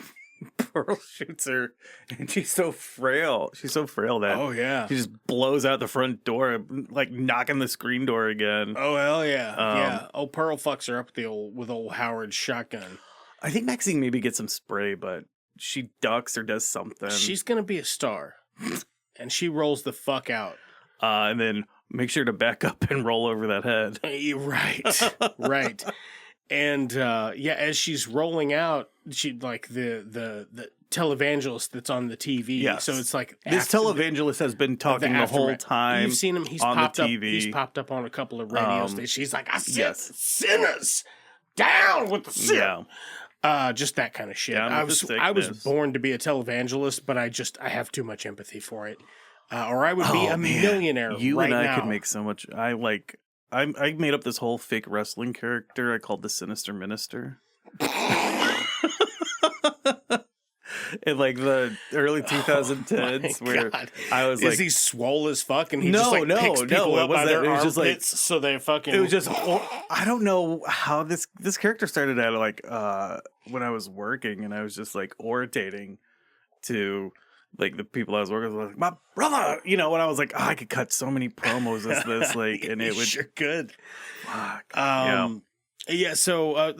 Pearl shoots her, and she's so frail. She's so frail that she just blows out the front door, like knocking the screen door again.
Oh hell yeah, yeah. Oh, Pearl fucks her up with old Howard's shotgun.
I think Maxine maybe gets some spray, but she ducks or does something.
She's gonna be a star, and she rolls the fuck out.
And then make sure to back up and roll over that head.
Right. And as she's rolling out, she like the televangelist that's on the TV.
Yes.
So it's like
this televangelist has been talking the whole time.
You've seen him. He's
on
popped
the
up.
TV.
He's popped up on a couple of radio stations. She's like, I sent sinners down with the sin. Yeah. Just that kind of shit. I was born to be a televangelist, but I have too much empathy for it. Or I would be a millionaire.
You
right
and I
now.
could make so much. I made up this whole fake wrestling character I called the Sinister Minister. In like the early 2010s, where I was like,
is he swole as fuck? And he just like picks people up by their armpits, so they fucking.
It was just I don't know how this character started out like when I was working, and I was just like orating to like the people I was working with were like, my brother, you know, when I was like, I could cut so many promos as this, like, and it would
sure could.
Fuck.
Yeah. So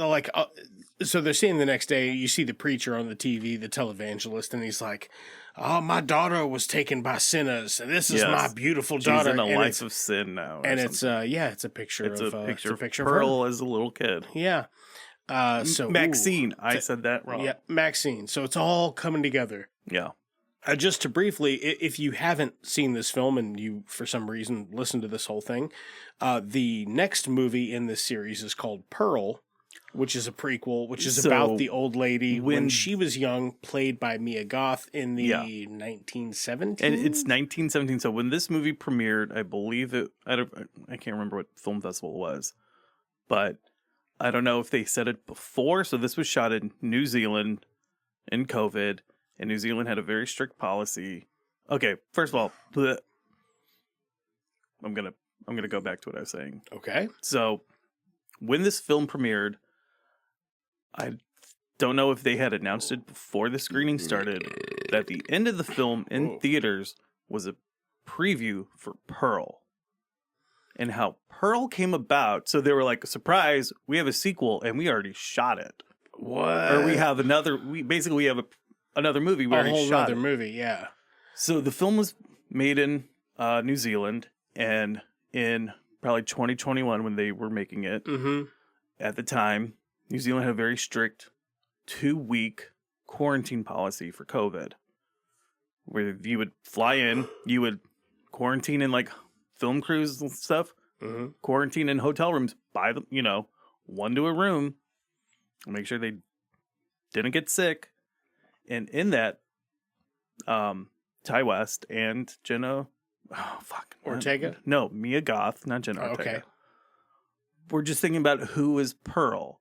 so they're seeing the next day. You see the preacher on the TV, the televangelist, and he's like, "Oh, my daughter was taken by sinners, and this is my beautiful daughter."
She's in a
and
life of sin now,
and it's it's a picture.
It's
of
a picture
of
Pearl
her.
as a little kid.
Yeah. So
Maxine, I said that wrong.
Yeah, Maxine. So it's all coming together.
Yeah.
Just to briefly, if you haven't seen this film and you, for some reason, listen to this whole thing, the next movie in this series is called Pearl, which is a prequel, which is about the old lady when she was young, played by Mia Goth in the 1917.
And it's 1917. So when this movie premiered, I believe I can't remember what film festival it was, but I don't know if they said it before. So this was shot in New Zealand in COVID. And New Zealand had a very strict policy. Okay, first of all, I'm gonna go back to what I was saying.
Okay.
So when this film premiered, I don't know if they had announced it before the screening started that the end of the film in theaters was a preview for Pearl. And how Pearl came about. So they were like, surprise, we have a sequel and we already shot it.
What?
Or we have another another movie. We already shot
another
it.
movie, yeah.
So the film was made in New Zealand, and in probably 2021 when they were making it, at the time, New Zealand had a very strict 2-week quarantine policy for COVID, where you would fly in, you would quarantine in like film crews and stuff, quarantine in hotel rooms by them, one to a room, make sure they didn't get sick. And in that, Ty West and Jenna,
Ortega?
No, Mia Goth, not Jenna Ortega.
Okay.
We're just thinking about who is Pearl.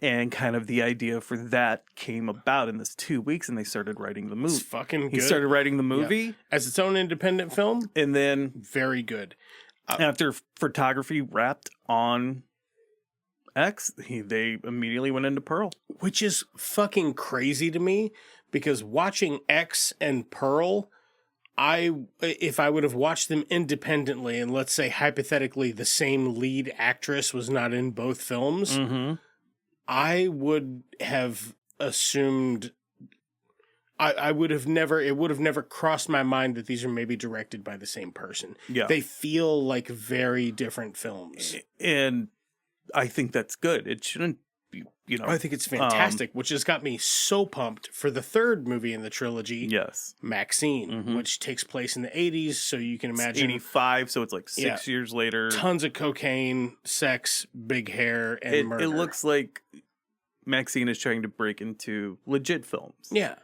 And kind of the idea for that came about in this 2 weeks, and they started writing the movie.
It's fucking good.
He started writing the movie.
Yeah. As its own independent film.
And then
very good.
After photography wrapped on X, they immediately went into Pearl.
Which is fucking crazy to me, because watching X and Pearl, if I would have watched them independently, and let's say hypothetically the same lead actress was not in both films, I would have assumed it would have never crossed my mind that these are maybe directed by the same person.
Yeah.
They feel like very different films.
And I think that's good. It shouldn't be,
I think it's fantastic, which has got me so pumped for the third movie in the trilogy.
Yes.
Maxine, which takes place in the 80s, so you can imagine.
It's 85, so it's like 6 years later.
Tons of cocaine, sex, big hair, and murder.
It looks like Maxine is trying to break into legit films.
Yeah.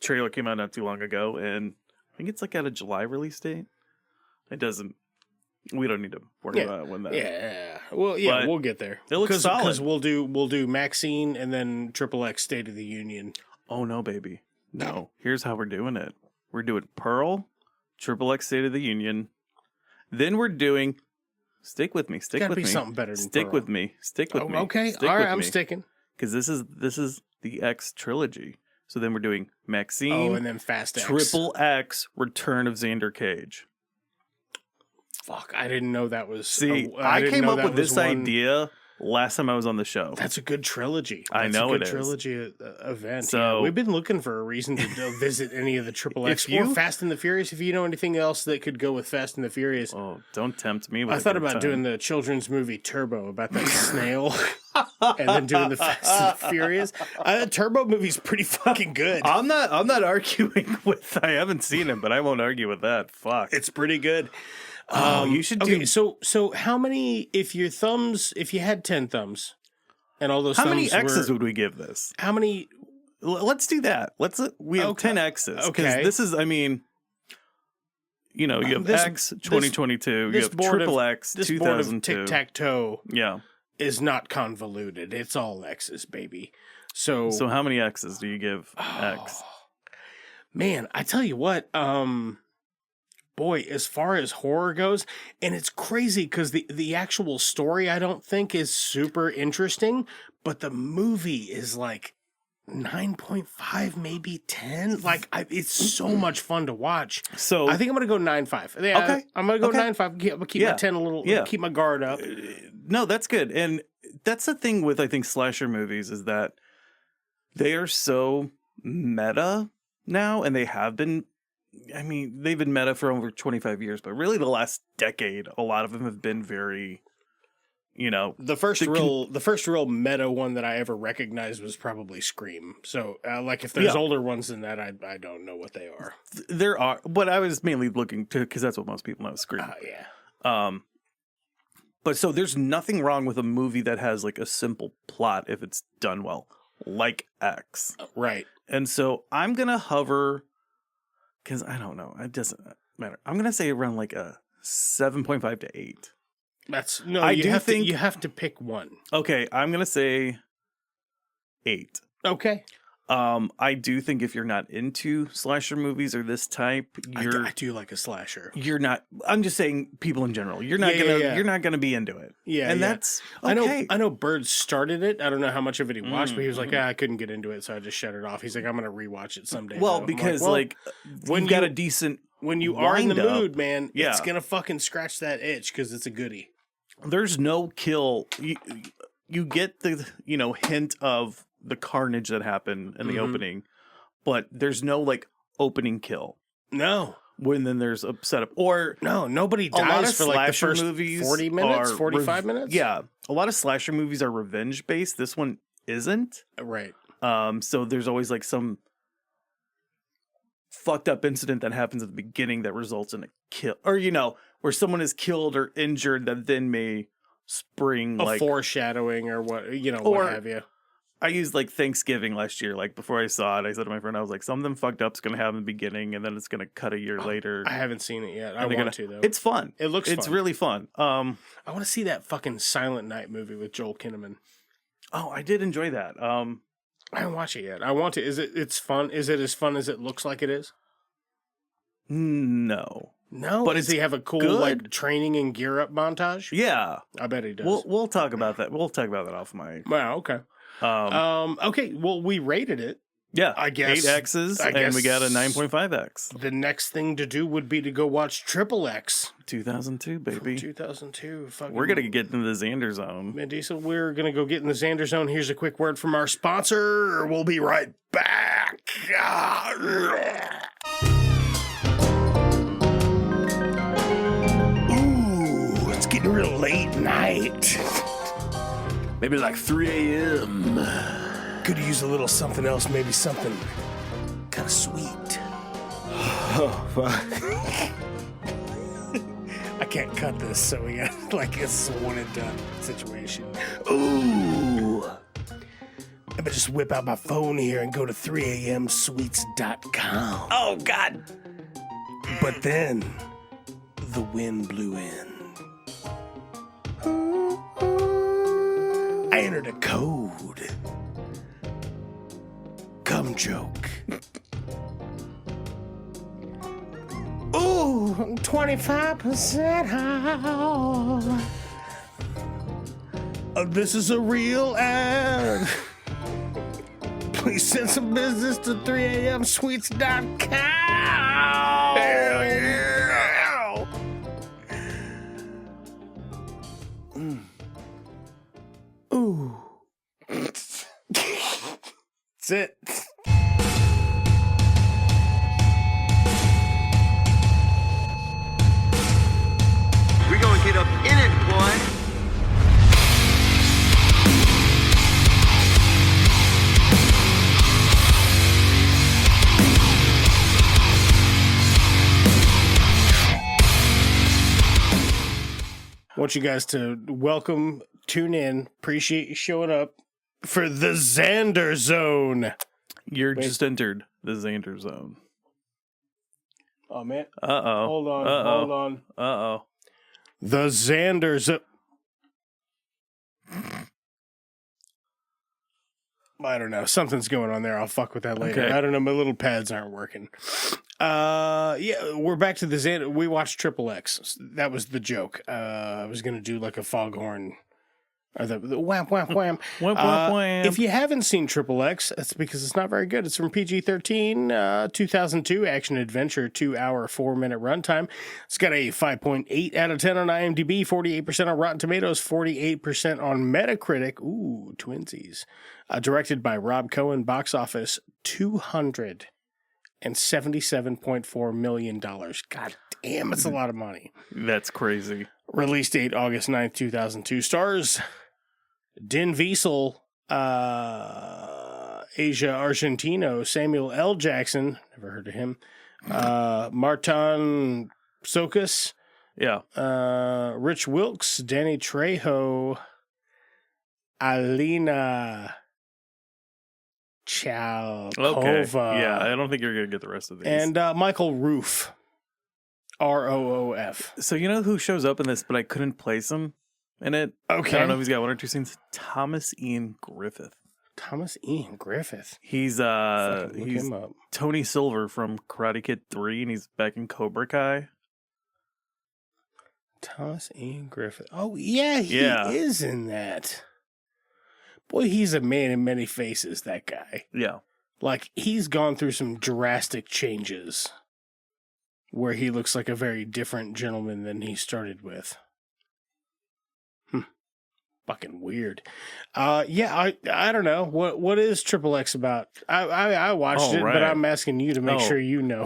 Trailer came out not too long ago, and I think it's like at a July release date. It doesn't. We don't need to worry about when that.
Yeah. Well, yeah,
But
we'll get there.
it looks solid.
Because we'll do Maxine and then XXX State of the Union.
Oh no, baby. No. Here's how we're doing it. We're doing Pearl, XXX State of the Union. Then we're doing. Stick with me. Stick
Gotta
with
be
me.
something better than
Stick
Pearl.
with me. Stick with me.
Okay.
Stick
All right.
with
I'm
me.
sticking.
Because this is the X trilogy. So then we're doing Maxine.
And then Fast X.
XXX Return of Xander Cage.
Fuck, I didn't know that was.
See,
I
I came up with this idea last time I was on the show.
That's a good trilogy.
I know it is.
Trilogy event.
So
we've been looking for a reason to visit any of the XXX or Fast and the Furious. If you know anything else that could go with Fast and the Furious,
don't tempt me. With
I thought about doing the children's movie Turbo about that snail, and then doing the Fast and the Furious. The Turbo movie's pretty fucking good.
I'm not arguing with. I haven't seen it, but I won't argue with that. Fuck,
it's pretty good.
You should do.
Okay, so how many? If you had 10 thumbs, and all those,
How
thumbs
many X's would we give this?
How many?
Let's do that. We have 10 X's.
Okay.
This is, you have X 2022. You have XXX
This
2002.
board of tic-tac-toe
Yeah.
is not convoluted. It's all X's, baby. So
how many X's do you give X?
Man, I tell you what, boy, as far as horror goes, and it's crazy because the actual story I don't think is super interesting, but the movie is like 9.5, maybe 10. Like, it's so much fun to watch.
So
I think I'm going to go 9.5. Yeah,
okay.
I'm going to go 9.5. Keep my 10 a little, keep my guard up.
No, that's good. And that's the thing with, I think, slasher movies is that they are so meta now, and they have been. I mean, they've been meta for over 25 years, but really the last decade, a lot of them have been very,
the first real meta one that I ever recognized was probably Scream. So, like, if there's older ones than that, I don't know what they are.
There are, but I was mainly looking to, because that's what most people know, Scream. But so there's nothing wrong with a movie that has like a simple plot if it's done well, like X.
Right.
And so I'm gonna hover. Because I don't know. It doesn't matter. I'm going to say around like a 7.5 to 8.
You have to pick one.
Okay, I'm going to say 8.
Okay.
I do think if you're not into slasher movies or this type,
I do like a slasher.
You're not. I'm just saying, people in general. You're not You're not gonna be into it.
Yeah,
and that's okay.
I know. Bird started it. I don't know how much of it he watched, but he was like, I couldn't get into it, so I just shut it off. He's like, I'm gonna rewatch it someday.
Well, because when you got a decent
when you are in the mood, man,
yeah.
It's gonna fucking scratch that itch because it's a goodie.
There's no kill. You get the hint of the carnage that happened in the opening, but there's no like opening kill.
No.
When then there's a setup or
nobody dies for like the first
movies
40 minutes, 45 minutes.
Yeah, a lot of slasher movies are revenge based. This one isn't.
Right.
So there's always like some fucked up incident that happens at the beginning that results in a kill, or where someone is killed or injured that then may spring
a foreshadowing or what what have you.
I used like Thanksgiving last year. Like before I saw it, I said to my friend, I was like, something fucked up's going to happen in the beginning and then it's going to cut a year later.
I haven't seen it yet. I want to though.
It's fun.
It's
really fun.
I want to see that fucking Silent Night movie with Joel Kinnaman.
Oh, I did enjoy that.
I haven't watched it yet. I want to. It's fun? Is it as fun as it looks like it is?
No.
But does he have a cool like training and gear up montage?
Yeah.
I bet he does.
We'll talk about that. We'll talk about that off my.
Wow. Okay. Okay. Well, we rated it.
Yeah.
I guess
8 X's, and we got a 9.5X.
The next thing to do would be to go watch Triple X.
2002, baby.
2002.
We're gonna get into the Xander zone.
Man, Diesel, we're gonna go get in the Xander zone. Here's a quick word from our sponsor. We'll be right back. Ooh, it's getting real late night. Maybe like 3 a.m. Could use a little something else, maybe something kind of sweet. Oh, fuck. I can't cut this, so we got like it's a one and done situation. Ooh. I'm gonna just whip out my phone here and go to 3amsweets.com. Oh, God. But then the wind blew in. I entered a code. Cum joke. Ooh, 25% off. This is a real ad. Please send some business to 3amsweets.com. Hell yeah. Ooh. That's it.
We're gonna get up in it, boy.
I want you guys to welcome, tune in, appreciate you showing up for the Xander Zone.
You're just entered the Xander zone.
Oh, man.
Uh-oh.
Hold on.
Uh-oh.
The Xander Zone. I don't know. Something's going on there. I'll fuck with that later.
Okay.
I don't know. My little pads aren't working. Yeah, we're back to the Xander. We watched Triple X. That was the joke. I was going to do like a foghorn Or the wham, wham, wham.
Wham, wham, wham.
If you haven't seen Triple X, that's because it's not very good. It's from PG-13, 2002 action-adventure, 2-hour, 4-minute runtime. It's got a 5.8 out of 10 on IMDb, 48% on Rotten Tomatoes, 48% on Metacritic. Ooh, twinsies. Directed by Rob Cohen, box office $277.4 million. God damn, it's a lot of money.
That's crazy.
Release date August 9th, 2002. Stars Din Wiesel, Asia Argentino, Samuel L. Jackson, never heard of him, Martin Sokas,
Yeah.
Rich Wilkes, Danny Trejo, Alina Chalkova.
Okay. Yeah, I don't think you're going to get the rest of these.
And Michael Roof, Roof.
So you know who shows up in this, but I couldn't place him in it?
Okay.
I don't know if he's got 1 or 2 scenes. Thomas Ian Griffith.
Thomas Ian Griffith.
He's
Look
he's
him up.
Tony Silver from Karate Kid 3, and he's back in Cobra Kai.
Thomas Ian Griffith. Oh, yeah, he
Yeah.
is in that. Boy, he's a man in many faces, that guy.
Yeah.
Like, he's gone through some drastic changes where he looks like a very different gentleman than he started with. Fucking weird. Yeah, I don't know. What is Triple X about? I watched it,
right.
but I'm asking you to make sure you know.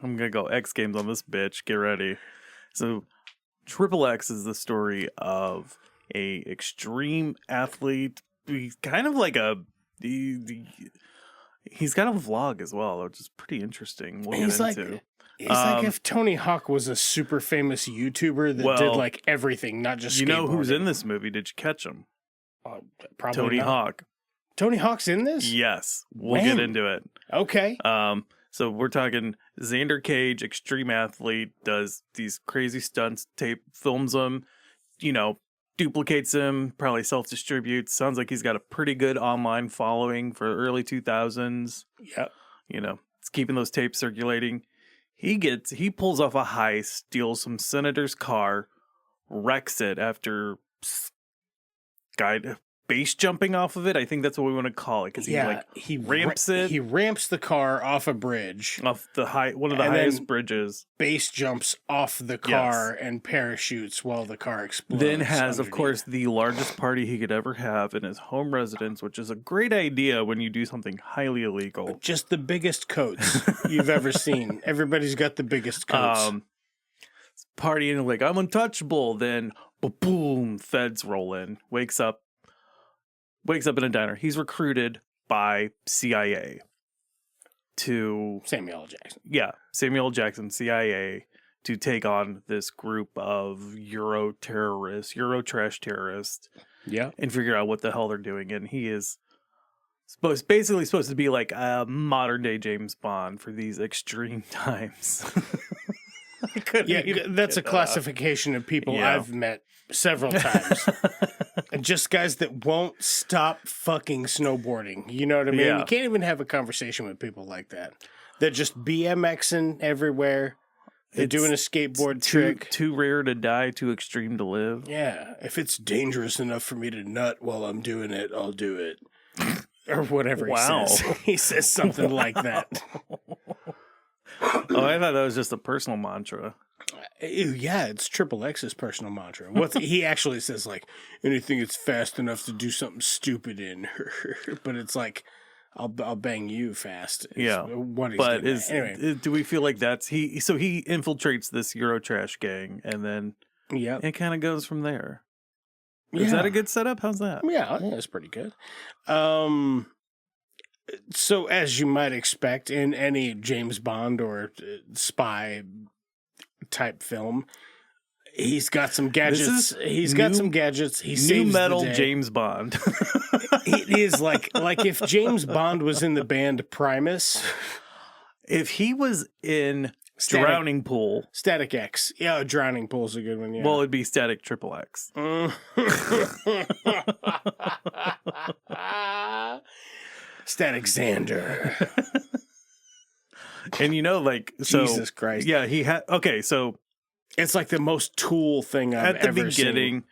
I'm going to go X Games on this bitch. Get ready. So, Triple X is the story of a extreme athlete. He's kind of like he's got a vlog as well, which is pretty interesting. We'll
He's
get
like,
into.
it's like if Tony Hawk was a super famous YouTuber that did like everything, not just
you know who's
skateboarding.
in this movie? Did you catch him?
Probably
Tony
not.
Hawk.
Tony Hawk's in this?
Yes, we'll
When?
get into it.
Okay.
So we're talking Xander Cage, extreme athlete, does these crazy stunts, films them, duplicates them, probably self-distributes. Sounds like he's got a pretty good online following for early 2000s.
Yep.
It's keeping those tapes circulating. He pulls off a heist, steals some senator's car, wrecks it after base jumping off of it. I think that's what we want to call it, because he ramps it.
He ramps the car off a bridge.
Off one of the highest bridges.
Base jumps off the car and parachutes while the car explodes.
Then has, of course, the largest party he could ever have in his home residence, which is a great idea when you do something highly illegal.
Just the biggest coats you've ever seen. Everybody's got the biggest coats.
Partying like, I'm untouchable. Then, boom, feds roll in. Wakes up in a diner. He's recruited by CIA to
Samuel L. Jackson.
Yeah, Samuel L. Jackson, CIA, to take on this group of Euro trash terrorists.
Yeah,
and figure out what the hell they're doing. And he is basically supposed to be like a modern day James Bond for these extreme times.
That's a classification of people I've met several times. And just guys that won't stop fucking snowboarding. You know what I mean?
Yeah.
You can't even have a conversation with people like that. They're just BMXing everywhere. They're doing a skateboard trick.
Too rare to die, too extreme to live.
Yeah. If it's dangerous enough for me to nut while I'm doing it, I'll do it. Or whatever he says. He says something like that.
Oh, I thought that was just a personal mantra.
Yeah, it's Triple X's personal mantra. He actually says, like, anything that's fast enough to do something stupid in. But it's like, I'll bang you fast.
Yeah.
What he's
but
doing. Anyway.
do we feel like that's so he infiltrates this Eurotrash gang, and then it kind of goes from there. Is that a good setup? How's that?
Yeah, that's pretty good. So as you might expect in any James Bond or spy type film, he's got some gadgets. He's got some gadgets. He saves
new metal
the day.
James Bond.
It is like if James Bond was in the band Primus.
If he was in Drowning Pool.
Static X. Yeah, Drowning Pool's a good one, yeah.
Well, it'd be Static Triple X.
Static Xander.
And
Jesus Christ.
Yeah, he had so
it's like the most Tool thing I've ever seen.
At the beginning,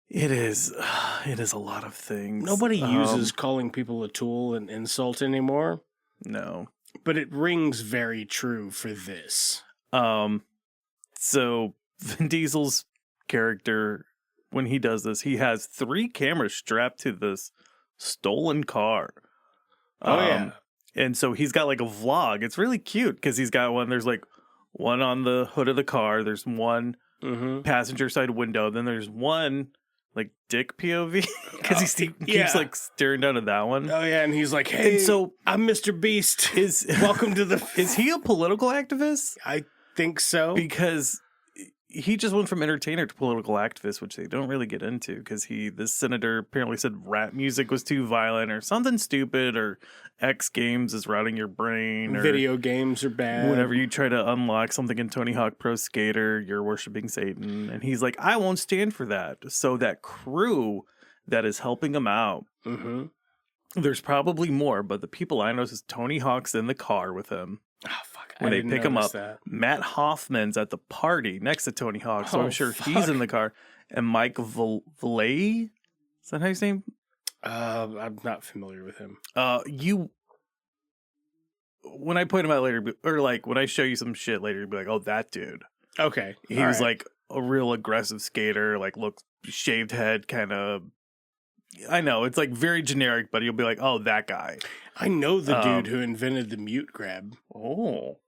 It is a lot of things.
Nobody uses calling people a tool an insult anymore.
No.
But it rings very true for this.
So Vin Diesel's character, when he does this, he has 3 cameras strapped to this stolen car.
Oh, yeah.
And so he's got like a vlog. It's really cute because he's got one. There's like one on the hood of the car. There's one passenger side window. Then there's one like dick POV because he keeps like staring down at that one.
Oh yeah, and he's like, "Hey,
and so
I'm Mr. Beast. Welcome to the."
Is he a political activist?
I think so
because he just went from entertainer to political activist, which they don't really get into because this senator apparently said rap music was too violent or something stupid, or X Games is rotting your brain, or
video games are bad.
Whenever you try to unlock something in Tony Hawk Pro Skater, you're worshiping Satan. And he's like, I won't stand for that. So that crew that is helping him out, there's probably more, but the people I know is Tony Hawk's in the car with him.
Oh, fuck.
When they pick him up, Matt Hoffman's at the party next to Tony Hawk, so I'm sure he's in the car. And Mike Valle, is that how you say him?
I'm not familiar with him.
When I point him out later, or like when I show you some shit later, you'll be like, oh, that dude.
Okay.
He was like a real aggressive skater, like looks shaved head, kind of. I know, it's like very generic, but you'll be like, oh, that guy.
I know the dude who invented the mute grab.
Oh.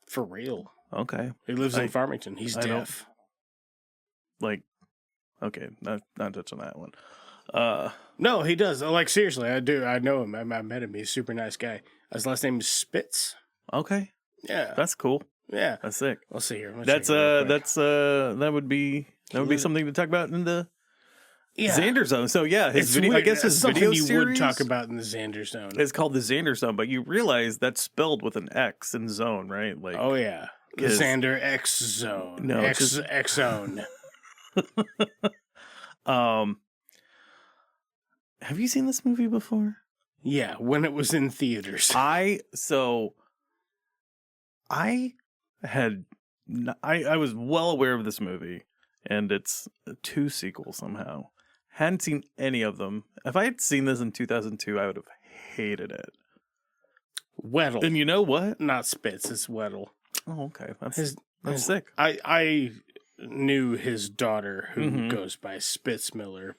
For real.
Okay.
He lives in Farmington. He's deaf.
Like, okay, not touch on that one.
No, he does. Like, seriously, I do. I know him. I met him. He's a super nice guy. His last name is Spitz.
Okay.
Yeah.
That's cool.
Yeah.
That's sick.
Let's see here.
That would be something to talk about in the Xander Zone. So yeah, his video,
weird.
I guess his
something
video
you
series
would talk about in the Xander Zone.
It's called the Xander Zone, but you realize that's spelled with an X in zone, right? Like,
oh yeah, the Xander X Zone. No, X Zone.
Have you seen this movie before?
Yeah, when it was in theaters.
I was well aware of this movie, and it's 2 sequels somehow. Hadn't seen any of them. If I had seen this in 2002, I would have hated it.
Weddle.
And you know what?
Not Spitz, it's Weddle.
Oh, okay. That's sick.
I knew his daughter who goes by Spitz Miller,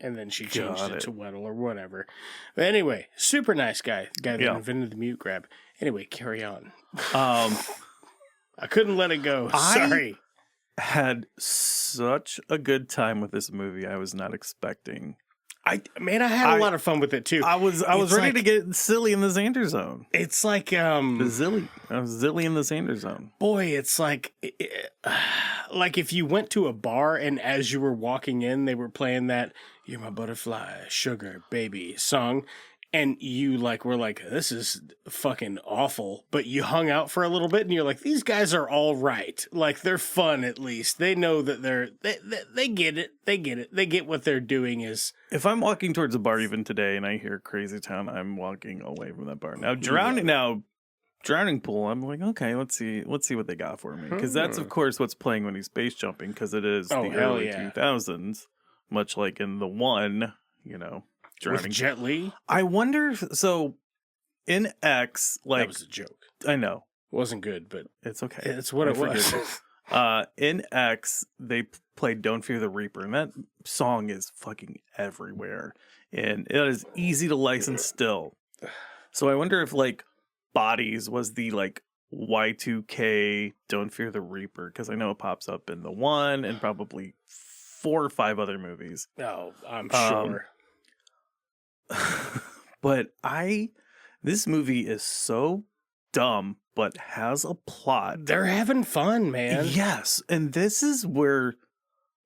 and then she changed it to Weddle or whatever. But anyway, super nice guy. The guy that invented the mute grab. Anyway, carry on. I couldn't let it go. Sorry.
Had such a good time with this movie. I was not expecting.
I had a lot of fun with it too.
I was ready to get silly in the Xander Zone.
It's like
I was zilly in the Xander Zone.
Boy, it's like if you went to a bar and as you were walking in, they were playing that "You're My Butterfly, Sugar Baby" song. And you were like, this is fucking awful. But you hung out for a little bit and you're like, these guys are all right. Like, they're fun at least. They know that they get it. They get it. They get what they're doing is.
If I'm walking towards a bar even today and I hear Crazy Town, I'm walking away from that bar. Now, Drowning Pool, I'm like, okay, let's see what they got for me. Because that's, of course, what's playing when he's base jumping, because it is the early 2000s, much like in the one, Drowning.
With Jet Li?
I wonder, so in X,
that was a joke.
I know.
It wasn't good, but
it's okay.
It's what it was.
In X, they played Don't Fear the Reaper, and that song is fucking everywhere. And it is easy to license still. So I wonder if, Bodies was the, Y2K Don't Fear the Reaper, because I know it pops up in the one and probably 4 or 5 other movies.
Oh, I'm sure.
But this movie is so dumb, but has a plot.
They're having fun, man.
Yes, and this is where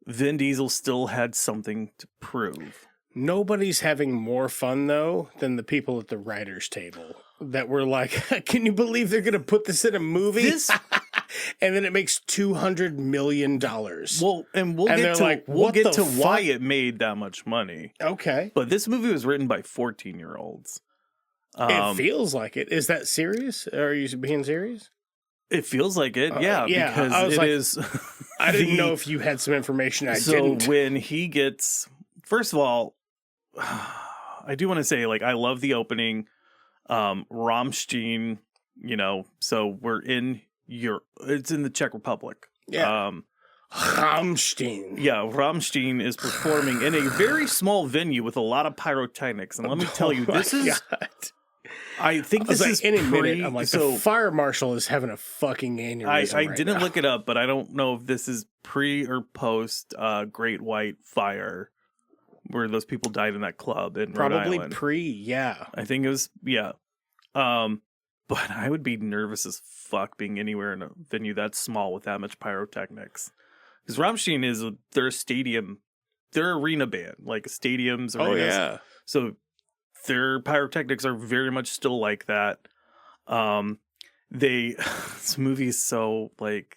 Vin Diesel still had something to prove.
Nobody's having more fun, though, than the people at the writer's table that were like, can you believe they're going to put this in a movie? And then it makes $200 million.
Well, and we'll get to why it made that much money.
Okay.
But this movie was written by 14-year-olds.
It feels like it. Is that serious? Are you being serious?
It feels like it, because
I was
it
like,
is.
I didn't know if you had some information I didn't.
So when he gets, first of all, I do want to say, like, I love the opening. Rammstein, so we're in it's in the Czech Republic.
Yeah. Rammstein.
Yeah, Rammstein is performing in a very small venue with a lot of pyrotechnics. And let me tell you, this is... God. I think this is
any minute. I'm like, the fire marshal is having a fucking aneurysm.
I didn't look it up, but I don't know if this is pre or post Great White Fire, where those people died in that club in Rhode Island.
Probably pre, yeah.
I think it was, yeah. But I would be nervous as fuck being anywhere in a venue that small with that much pyrotechnics. Because Rammstein they're a stadium, they're an arena band, like stadiums, arenas.
Oh, yeah.
So their pyrotechnics are very much still like that. This movie is so, like,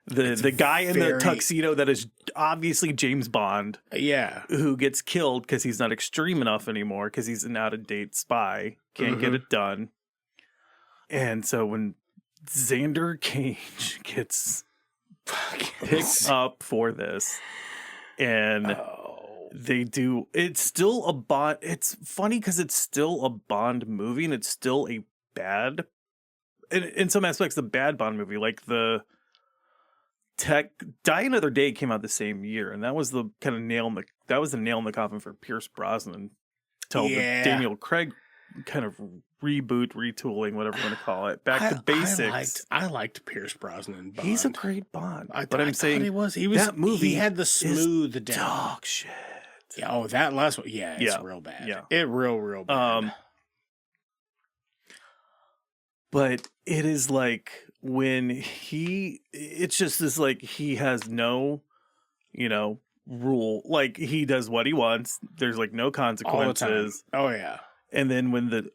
the guy in the tuxedo that is obviously James Bond.
Yeah.
Who gets killed because he's not extreme enough anymore because he's an out-of-date spy. Can't get it done. And so when Xander Cage gets picked up for this, and they do, it's still a Bond. It's funny because it's still a Bond movie, and it's still a bad, in some aspects, a bad Bond movie. Like the Die Another Day came out the same year, and that was the kind of nail in the coffin for Pierce Brosnan till the Daniel Craig kind of reboot, retooling, whatever you want to call it, back to basics.
I liked Pierce Brosnan. Bond.
He's a great Bond.
I'm saying he was that movie. He had the smooth down.
Dog shit.
Yeah, that last one. Yeah, it's real bad.
Yeah,
it real bad.
But it is like when it's just this, like, he has no, rule. Like, he does what he wants. There's like no consequences.
Oh yeah.
And then when the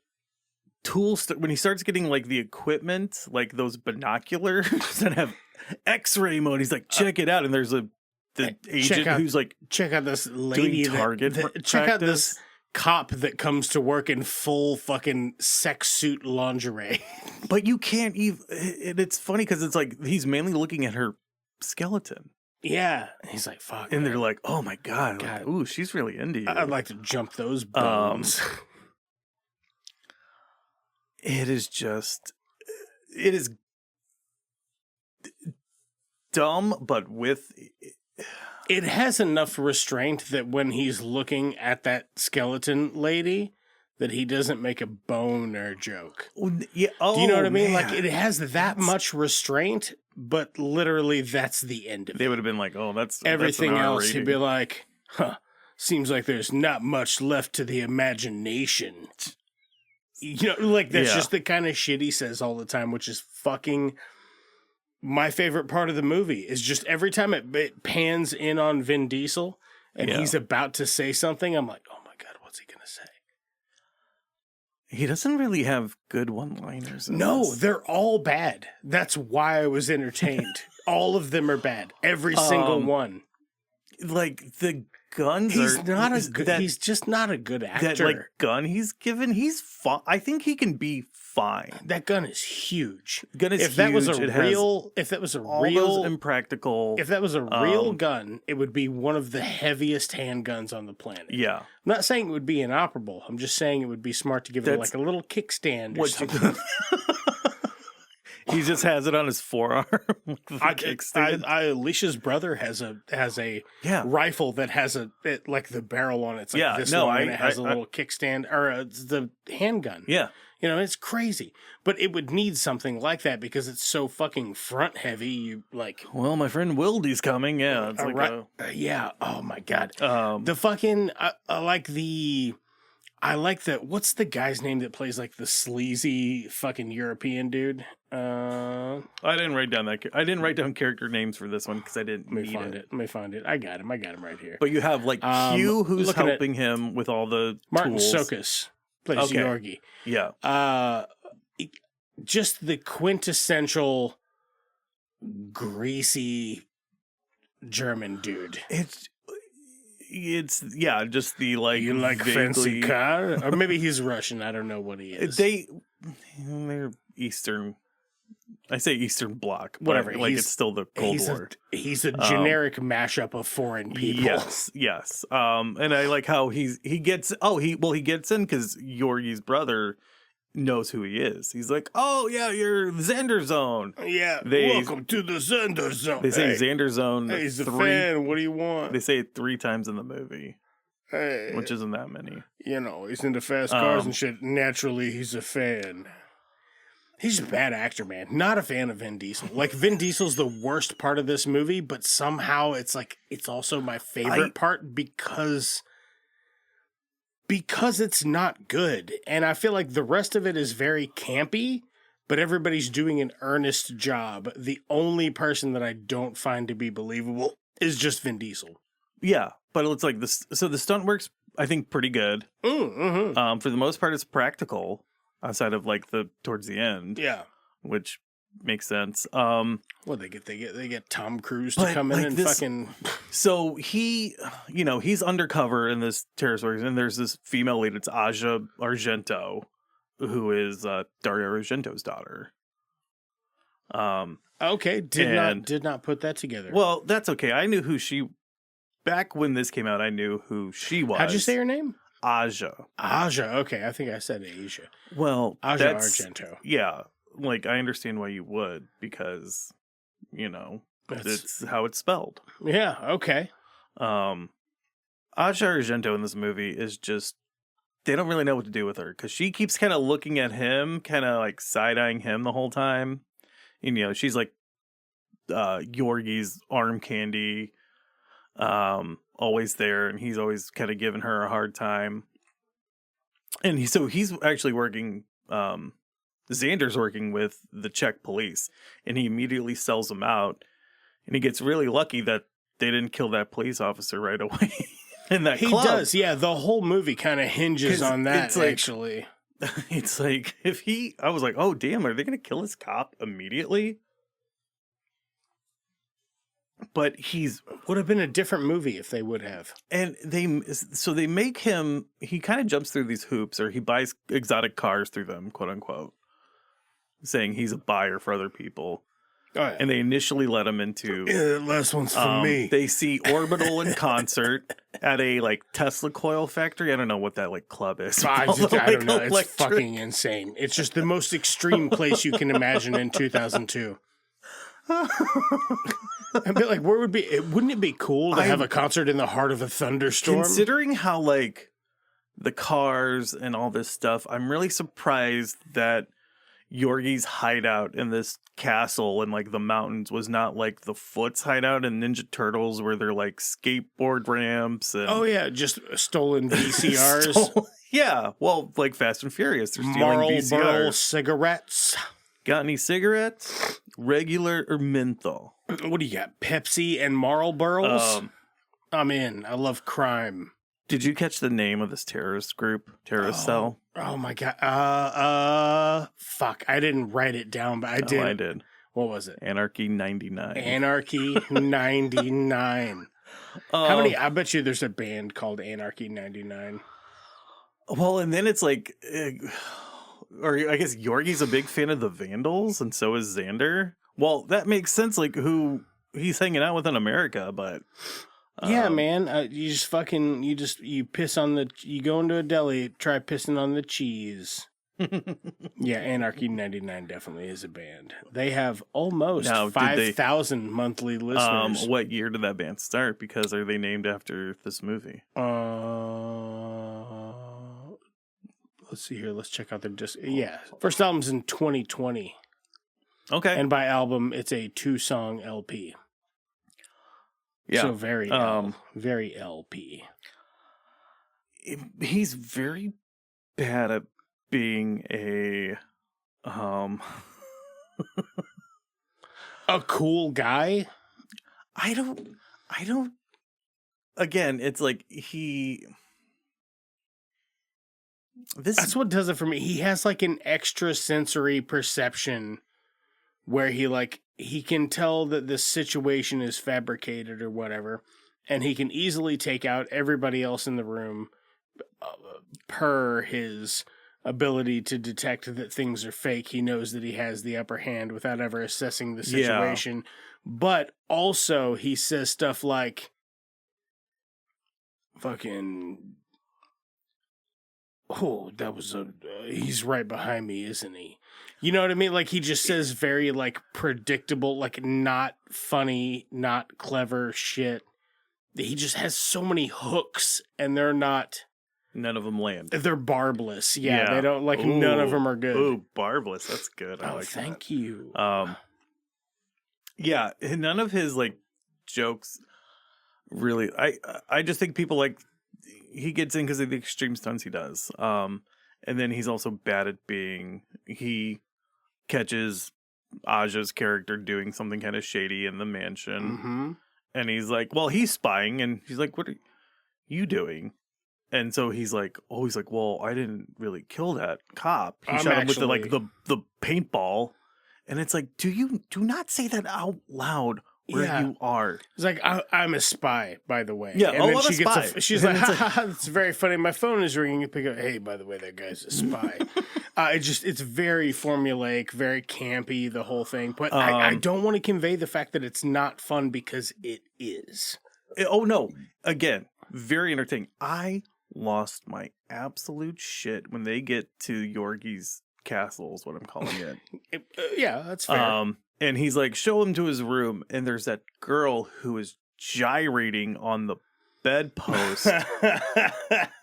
tools, when he starts getting like the equipment, like those binoculars that have X-ray mode, he's like, check it out. And there's the agent who's like,
check out this lady
doing target
check out this cop that comes to work in full fucking sex suit lingerie.
But you can't even, it's funny because it's like, he's mainly looking at her skeleton.
Yeah. He's like, fuck.
And they're like, oh my God. Like, ooh, she's really into you.
I'd like to jump those bones.
It is dumb, but with...
It has enough restraint that when he's looking at that skeleton lady, that he doesn't make a boner joke.
Yeah. Oh,
do you know what I mean?
Man.
Like, it has that much restraint, but literally that's the end of it.
They would have been like, oh, that's
everything
that's
else.
rating.
He'd be like, seems like there's not much left to the imagination. Like, that's just the kind of shit he says all the time, which is fucking... My favorite part of the movie is just every time it pans in on Vin Diesel and he's about to say something, I'm like, oh my God, what's he going to say?
He doesn't really have good one-liners.
No, they're all bad. That's why I was entertained. All of them are bad. Every single one.
Like, the guns
he's just not a good actor.
That, like, gun he's given, he's fine. I think he can be fine.
That gun is huge.
Gun is
if
huge.
That was
impractical.
If that was a real gun, it would be one of the heaviest handguns on the planet.
Yeah.
I'm not saying it would be inoperable. I'm just saying it would be smart to give it like a little kickstand or something.
He just has it on his forearm.
Alicia's brother has a rifle that has like the barrel on it. It's like this long, and it has a little kickstand, or it's the handgun.
Yeah.
It's crazy. But it would need something like that because it's so fucking front heavy. You like,
well, my friend Wildy's coming. Yeah. It's
yeah. Oh my God. The fucking, I like the, what's the guy's name that plays like the sleazy fucking European dude?
I didn't write down character names for this one because I didn't need it.
Let me find it. I got him right here.
But you have like Q who's helping him with all the
Martin
tools.
Sokus plays Yorgi.
Yeah.
Just the quintessential greasy German dude.
It's just the like,
you like
vaguely...
fancy car, or maybe he's Russian. I don't know what he is.
They're Eastern I say Eastern Bloc, but
whatever.
like it's still the Cold War.
He's a generic mashup of foreign people.
Yes. And I like how he gets in because Yorgi's brother knows who he is. He's like, oh yeah, you're Xander Zone.
Yeah, welcome to the Xander Zone.
They say Xander Zone.
Hey, he's a fan. What do you want?
They say it 3 times in the movie.
Hey,
which isn't that many.
You know, he's into fast cars and shit. Naturally, he's a fan. He's a bad actor, man. Not a fan of Vin Diesel. Like, Vin Diesel's the worst part of this movie, but somehow it's like, it's also my favorite part because it's not good. And I feel like the rest of it is very campy, but everybody's doing an earnest job. The only person that I don't find to be believable is just Vin Diesel.
Yeah, but it's like this. So the stunt work's, I think, pretty good.
Mm-hmm.
For the most part, it's practical. Outside of like towards the end,
yeah,
which makes sense.
Well, they get Tom Cruise to come in and fucking.
So he's undercover in this terrorist organization, and there's this female lead. It's Asia Argento, who is Dario Argento's daughter.
Okay, did not put that together.
Well, that's okay. I knew who she. Back when this came out, I knew who she was.
How'd you say her name?
Aja.
Okay. I think I said Asia.
Well,
Asia Argento.
Yeah. Like, I understand why you would, because, it's how it's spelled.
Yeah. Okay.
Aja Argento in this movie is just, they don't really know what to do with her, because she keeps kind of looking at him, kind of like side-eyeing him the whole time. And, she's like, Yorgi's arm candy, always there, and he's always kind of giving her a hard time. And he's actually working, Xander's working with the Czech police, and he immediately sells them out, and he gets really lucky that they didn't kill that police officer right away in that club.
He does, yeah. The whole movie kind of hinges on that, actually.
It's like, I was like, oh damn, are they going to kill this cop immediately? But
would have been a different movie if they would have.
And they make him, he kind of jumps through these hoops, or he buys exotic cars through them, quote unquote, saying he's a buyer for other people.
Oh, yeah.
And they initially let him into,
the last one's for me.
They see Orbital in concert at a like Tesla coil factory. I don't know what that like club is.
I don't know. It's fucking insane. It's just the most extreme place you can imagine in 2002. I'd be like, wouldn't it be cool to have a concert in the heart of a thunderstorm?
Considering how, like, the cars and all this stuff, I'm really surprised that Yorgi's hideout in this castle in, like, the mountains was not like the Foot's hideout in Ninja Turtles, where they're, like, skateboard ramps. And
oh, yeah, just stolen VCRs.
Yeah, well, like Fast and Furious, they're stealing VCRs.
Marlboro cigarettes.
Got any cigarettes? Regular or menthol?
What do you got? Pepsi and Marlboros? I'm in. I love crime.
Did you catch the name of this terrorist cell?
Oh my God. Fuck. I didn't write it down, but I did.
I did.
What was it?
Anarchy 99.
Anarchy 99. How many? I bet you there's a band called Anarchy 99.
Well, and then it's like, or I guess Yorgi's a big fan of the Vandals, and so is Xander. Well, that makes sense, like, who he's hanging out with in America, but...
yeah, man, you piss on you go into a deli, try pissing on the cheese. Yeah, Anarchy 99 definitely is a band. They have almost 5,000 monthly listeners.
What year did that band start? Because are they named after this movie?
Let's see here. Let's check out their disc. Yeah, first album's in 2020.
Okay.
And by album, it's a 2-song LP.
Yeah.
So very LP.
He's very bad at being a
cool guy.
I don't again, it's like that's
what does it for me. He has like an extrasensory perception where he can tell that this situation is fabricated or whatever, and he can easily take out everybody else in the room per his ability to detect that things are fake. He knows that he has the upper hand without ever assessing the situation. But also he says stuff like, fucking, oh, that was he's right behind me, isn't he? You know what I mean? Like, he just says very, like, predictable, like, not funny, not clever shit. He just has so many hooks, and they're not...
None of them land.
They're barbless. Yeah, they don't, like, none of them are good.
Ooh, barbless. That's good. I like
thank you.
Yeah, none of his, like, jokes really... I just think people, like... He gets in because of the extreme stunts he does. And then he's also bad at being... He catches Aja's character doing something kind of shady in the mansion.
Mm-hmm.
And he's like, well, he's spying. And he's like, what are you doing? And so he's like, well, I didn't really kill that cop. He shot him with the paintball. And it's like, do not say that out loud where you are. It's
like, I'm a spy, by the way.
Yeah,
and then
she
gets she's like, it's very funny. My phone is ringing. You pick up, hey, by the way, that guy's a spy. It's very formulaic, very campy, the whole thing. But I don't want to convey the fact that it's not fun because it is.
Oh, no. Again, very entertaining. I lost my absolute shit when they get to Yorgi's castle is what I'm calling it.
Yeah, that's fair.
And he's like, show him to his room. And there's that girl who is gyrating on the bedpost.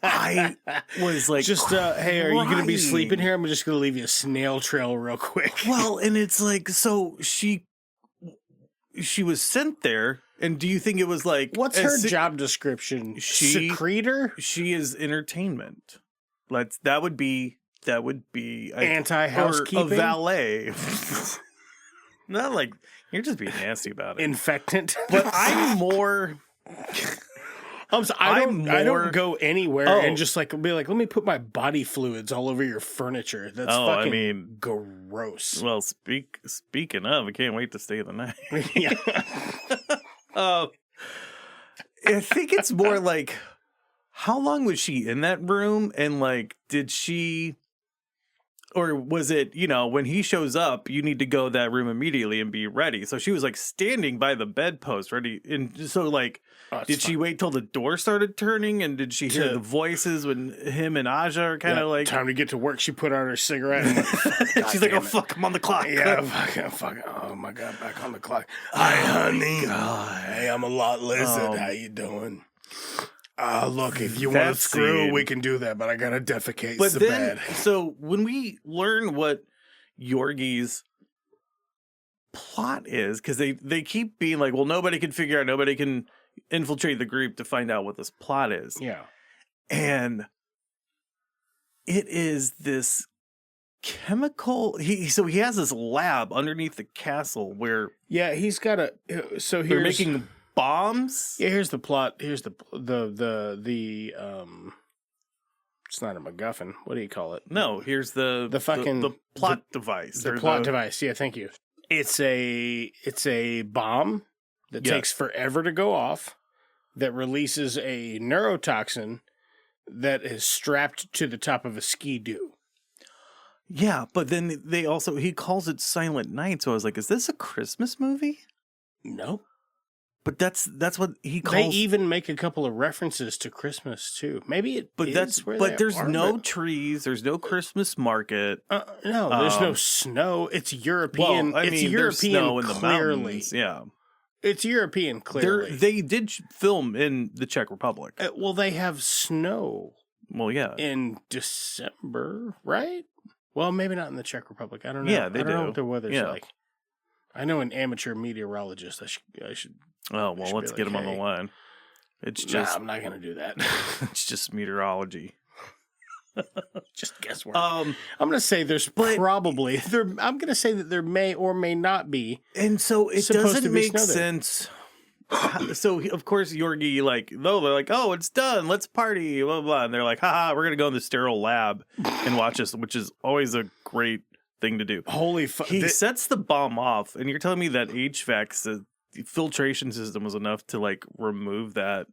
I was like,
just, hey, are you going to be sleeping here? I'm just going to leave you a snail trail real quick.
Well, and it's like, so she was sent there. And do you think it was like...
What's her job description? Secretor?
She is entertainment. That would be
anti-housekeeping?
A valet. Not like, you're just being nasty about it.
Infectant.
But I'm more...
I don't go anywhere and just like be like, let me put my body fluids all over your furniture. That's fucking gross.
Well, speaking of, I can't wait to stay the night.
Yeah.
I think it's more like, how long was she in that room? And like, did she... Or was it, when he shows up, you need to go that room immediately and be ready. So she was like standing by the bedpost ready. And so like, did she wait till the door started turning? And did she hear the voices when him and Aja are kind of like...
Time to get to work. She put out her cigarette. And
she's like, oh, fuck, I'm on the clock.
Yeah, fuck. Oh, my God, back on the clock. Hi, honey. God. Hey, I'm a lot lizard. How you doing? Look, if you want to screw, we can do that, but I gotta defecate so bad.
So when we learn what Yorgi's plot is, because they keep being like, well, nobody can infiltrate the group to find out what this plot is.
Yeah.
And it is this chemical... He has this lab underneath the castle where...
Yeah, he's got a... So
they're making... bombs?
Yeah, here's the plot. Here's the it's not a MacGuffin. What do you call it?
No, here's the plot device.
The plot device. Yeah, thank you. It's a bomb that takes forever to go off, that releases a neurotoxin that is strapped to the top of a ski-doo.
Yeah, but then he calls it Silent Night, so I was like, is this a Christmas movie?
Nope.
But that's what he calls...
They even make a couple of references to Christmas, too. Maybe it is where
But there's no trees. There's no Christmas market.
No, there's no snow. It's European.
Well,
it's European,
there's snow in the
clearly.
mountains. Yeah.
It's European, clearly.
They did film in the Czech Republic.
Well, they have snow.
Well, yeah.
In December, right? Well, maybe not in the Czech Republic. I don't know.
Yeah, they do.
I don't know what the weather's like. I know an amateur meteorologist. I should...
Oh, well, let's get him on the line. It's just...
I'm not going to do that.
It's just meteorology.
Just guesswork. I'm going to say there's probably... I'm going to say that there may or may not be.
And so it doesn't make sense. So, of course, Yorgi, they're like, oh, it's done. Let's party, blah, blah, blah. And they're like, haha, we're going to go in the sterile lab and watch this, which is always a great thing to do.
Holy fuck.
He sets the bomb off, and you're telling me that HVAC, the filtration system was enough to, remove that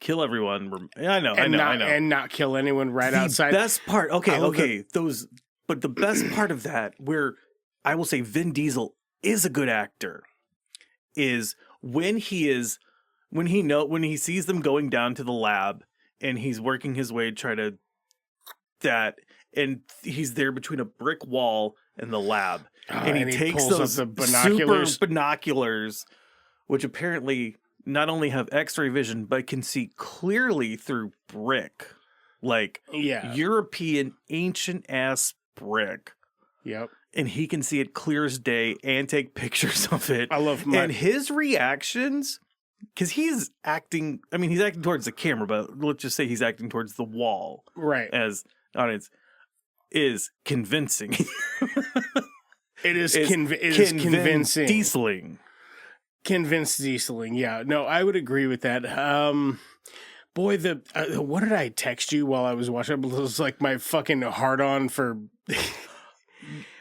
kill everyone. I know.
And not kill anyone outside.
Best part. Okay. But the best part of that, where I will say Vin Diesel is a good actor, is when he sees them going down to the lab and he's working his way to try to and he's there between a brick wall and the lab, and he takes those the binoculars. Super binoculars, which apparently not only have X-ray vision but can see clearly through brick, like European ancient ass brick.
Yep.
And he can see it clear as day and take pictures of it.
I love
and his reactions, because he's acting towards the camera, but let's just say he's acting towards the wall,
right?
As audience is convincing.
It is convincing.
Dieseling.
Convinced Dieseling. Yeah. No, I would agree with that. Boy, what did I text you while I was watching? It was like my fucking hard on for.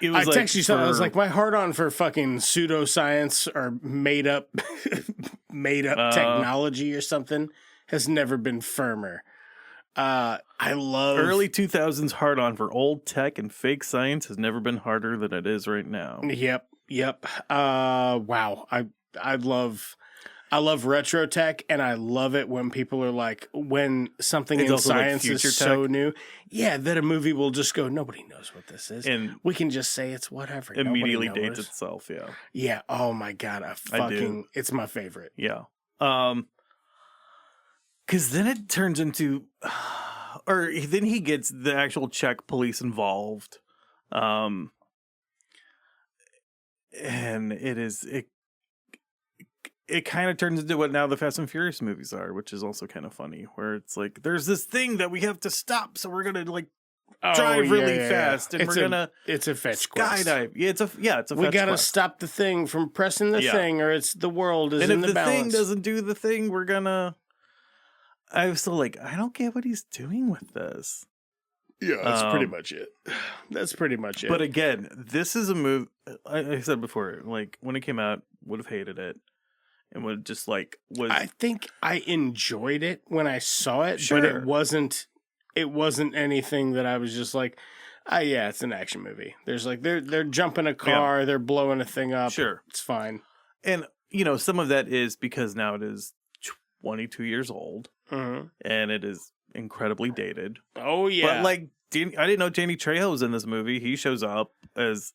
It was
I texted you something. I was like, my hard on for fucking pseudoscience or made up technology or something has never been firmer. I love
early 2000s hard on for old tech and fake science has never been harder than it is right now.
Yep. Wow. I love retro tech, and I love it when people are like, when something in science is so new, that a movie will just go, nobody knows what this is, and we can just say it's whatever.
Immediately dates itself. Yeah.
Yeah. Oh my god. It's my favorite.
Yeah. Because then it turns into, or then he gets the actual Czech police involved, and it kind of turns into what now the Fast and Furious movies are, which is also kind of funny, where it's like, there's this thing that we have to stop, so we're going to drive really fast, and
it's a fetch
skydive.
Quest.
It's a
we got to
quest.
stop the thing from pressing the thing, or the world is in the balance. And if the
thing doesn't do the thing, we're going to... I was still like, I don't get what he's doing with this.
Yeah, that's pretty much it. That's pretty much it.
But again, this is a movie, I said before, like, when it came out, would have hated it. And would just was.
I think I enjoyed it when I saw it,
sure.
But it wasn't anything that I was just like, it's an action movie. There's like they're jumping a car, they're blowing a thing up.
Sure.
It's fine.
And some of that is because now it is 22 years old, and it is incredibly dated.
Oh yeah.
But I didn't know Danny Trejo was in this movie. He shows up as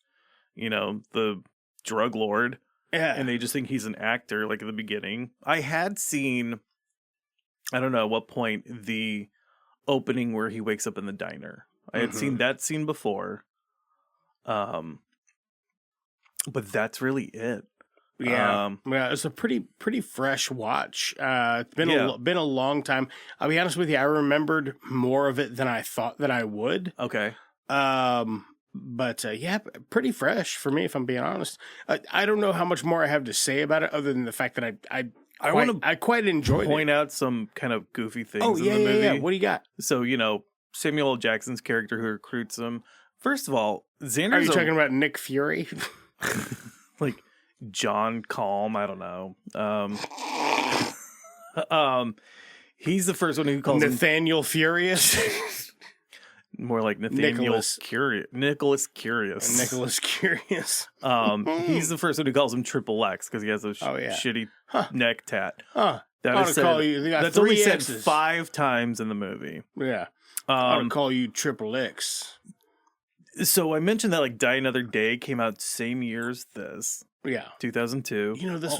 the drug lord.
Yeah.
And they just think he's an actor, like at the beginning. I had seen, I don't know at what point, the opening where he wakes up in the diner. I had seen that scene before. But that's really it.
Yeah. It's a pretty fresh watch. It's been a long time. I'll be honest with you, I remembered more of it than I thought that I would.
Okay.
But pretty fresh for me, if I'm being honest. I don't know how much more I have to say about it, other than the fact that I quite enjoyed it.
Point out some kind of goofy things.
Oh yeah,
in the movie.
yeah. What do you got?
So Samuel L. Jackson's character who recruits him. First of all, Xander's.
Are you talking about Nick Fury?
Like John Calm? I don't know. He's the first one who calls
Nathaniel Furious.
More like Nicholas Curious.
Nicholas Curious.
He's the first one who calls him Triple X because he has a shitty neck tat. That's only said 5 times in the movie.
Yeah. I would call you Triple X.
So I mentioned that Die Another Day came out same year as this.
Yeah.
2002.
This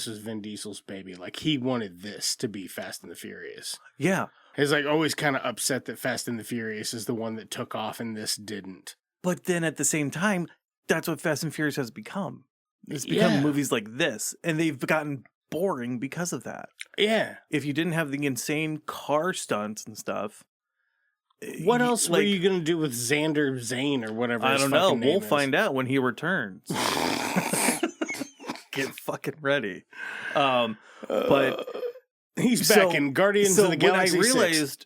was Vin Diesel's baby. Like, he wanted this to be Fast and the Furious.
Yeah.
He's always kind of upset that Fast and the Furious is the one that took off and this didn't.
But then at the same time, that's what Fast and Furious has become. It's become movies like this, and they've gotten boring because of that.
Yeah.
If you didn't have the insane car stunts and stuff.
What else were you going to do with Xander Zane or whatever his
fucking name is? I don't know. We'll find out when he returns. Get fucking ready. But...
He's back in Guardians of the Galaxy.
When I realized,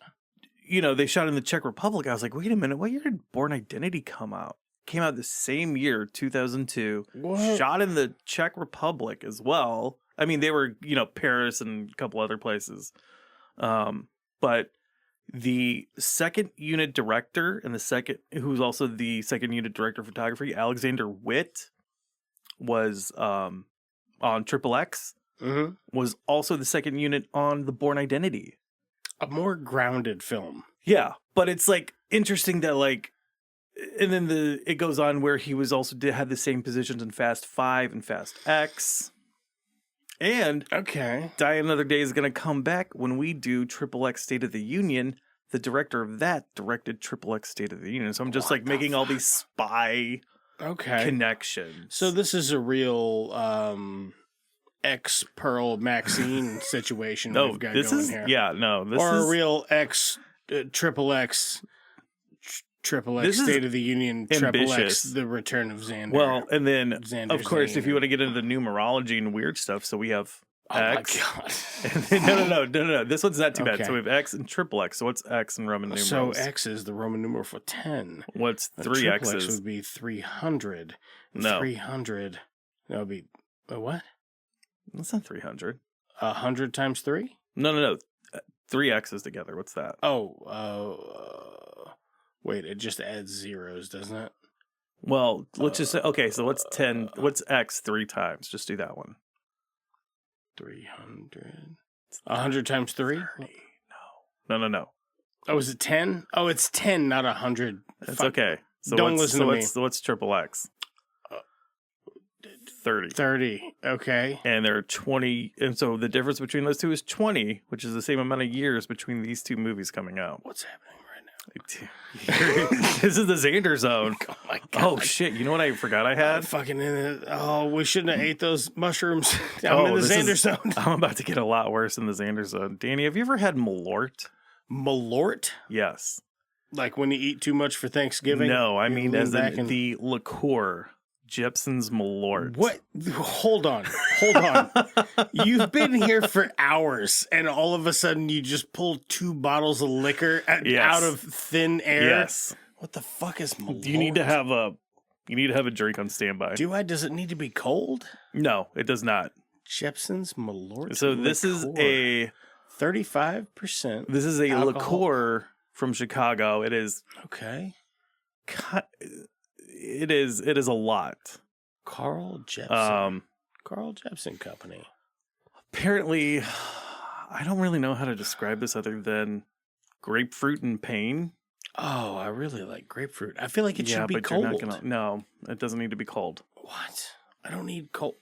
they shot in the Czech Republic, I was like, wait a minute, what year did Born Identity come out? Came out the same year, 2002. What? Shot in the Czech Republic as well. I mean, they were, Paris and a couple other places. But the second unit director and who's also the second unit director of photography, Alexander Witt, was on Triple X, was also the second unit on The Bourne Identity.
A more grounded film.
Yeah, but it's like interesting that like, and then it goes on where he was also had the same positions in Fast 5 and Fast X. And Die Another Day is going to come back when we do Triple X State of the Union. The director of that directed Triple X State of the Union. So I'm just like making all these spy connections.
So this is a real X Pearl Maxine situation we've got going here.
Yeah, no. This
or
is
a real X Triple X State of the Union, Triple X, the Return of Xander.
Well, and then, of course,
Zane.
if you want to get into the numerology and weird stuff, so we have X.
Oh, my God.
And then, no. This one's not too bad. So we have X and Triple X. So what's X in Roman numerals?
So X is the Roman numeral for 10.
What's 3
Triple
X's?
X would be 300.
No.
300. That would be, what?
That's not 300.
100 times 3?
No. 3 X's together. What's that?
Wait, it just adds zeros, doesn't it?
Well, let's just say, okay, so what's 10? What's X 3 times? Just do that one.
300. 100 times 3?
No.
Oh, is it 10? Oh, it's 10, not 100.
That's okay. So
don't listen to me.
What's Triple X? 30.
30, okay.
And there are 20, and so the difference between those two is 20, which is the same amount of years between these two movies coming out.
What's happening right now?
This is the Xander zone.
Oh my God.
Oh shit! You know what I forgot I had?
We shouldn't have ate those mushrooms. I'm in the Xander zone.
I'm about to get a lot worse in the Xander zone. Danny, have you ever had Malort?
Malort?
Yes.
Like when you eat too much for Thanksgiving?
No, I mean as in the liqueur. Jepson's Malort.
What? Hold on. You've been here for hours, and all of a sudden you just pulled 2 bottles of liquor out of thin air.
Yes.
What the fuck is Malort?
You need to have a drink on standby.
Do I? Does it need to be cold?
No, it does not.
Jepson's Malort.
So this is a
35%.
This is a
alcohol.
liqueur from Chicago. It is
okay.
It is a lot.
Carl Jepson. Carl Jepson Company.
Apparently, I don't really know how to describe this other than grapefruit and pain.
Oh, I really like grapefruit. I feel like it should be
but
cold.
You're not gonna, no, it doesn't need to be cold.
What? I don't need cold.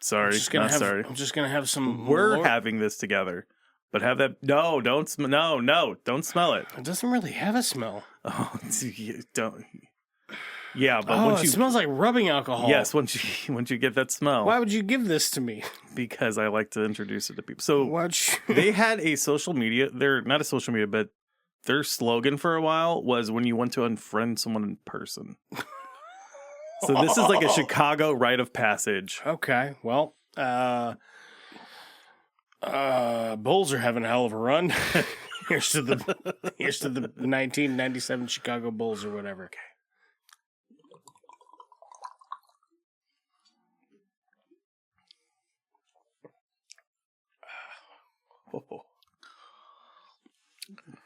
Sorry, sorry.
I'm just gonna have some.
We're having this together, but have that. No, don't smell it.
It doesn't really have a smell.
Oh, don't. Yeah, but once
it smells like rubbing alcohol.
Yes, once you get that smell.
Why would you give this to me?
Because I like to introduce it to people. So they had a social media. They're not a social media, but their slogan for a while was when you want to unfriend someone in person. So this is like a Chicago rite of passage.
Okay, well, Bulls are having a hell of a run. Here's to the 1997 Chicago Bulls or whatever. Okay.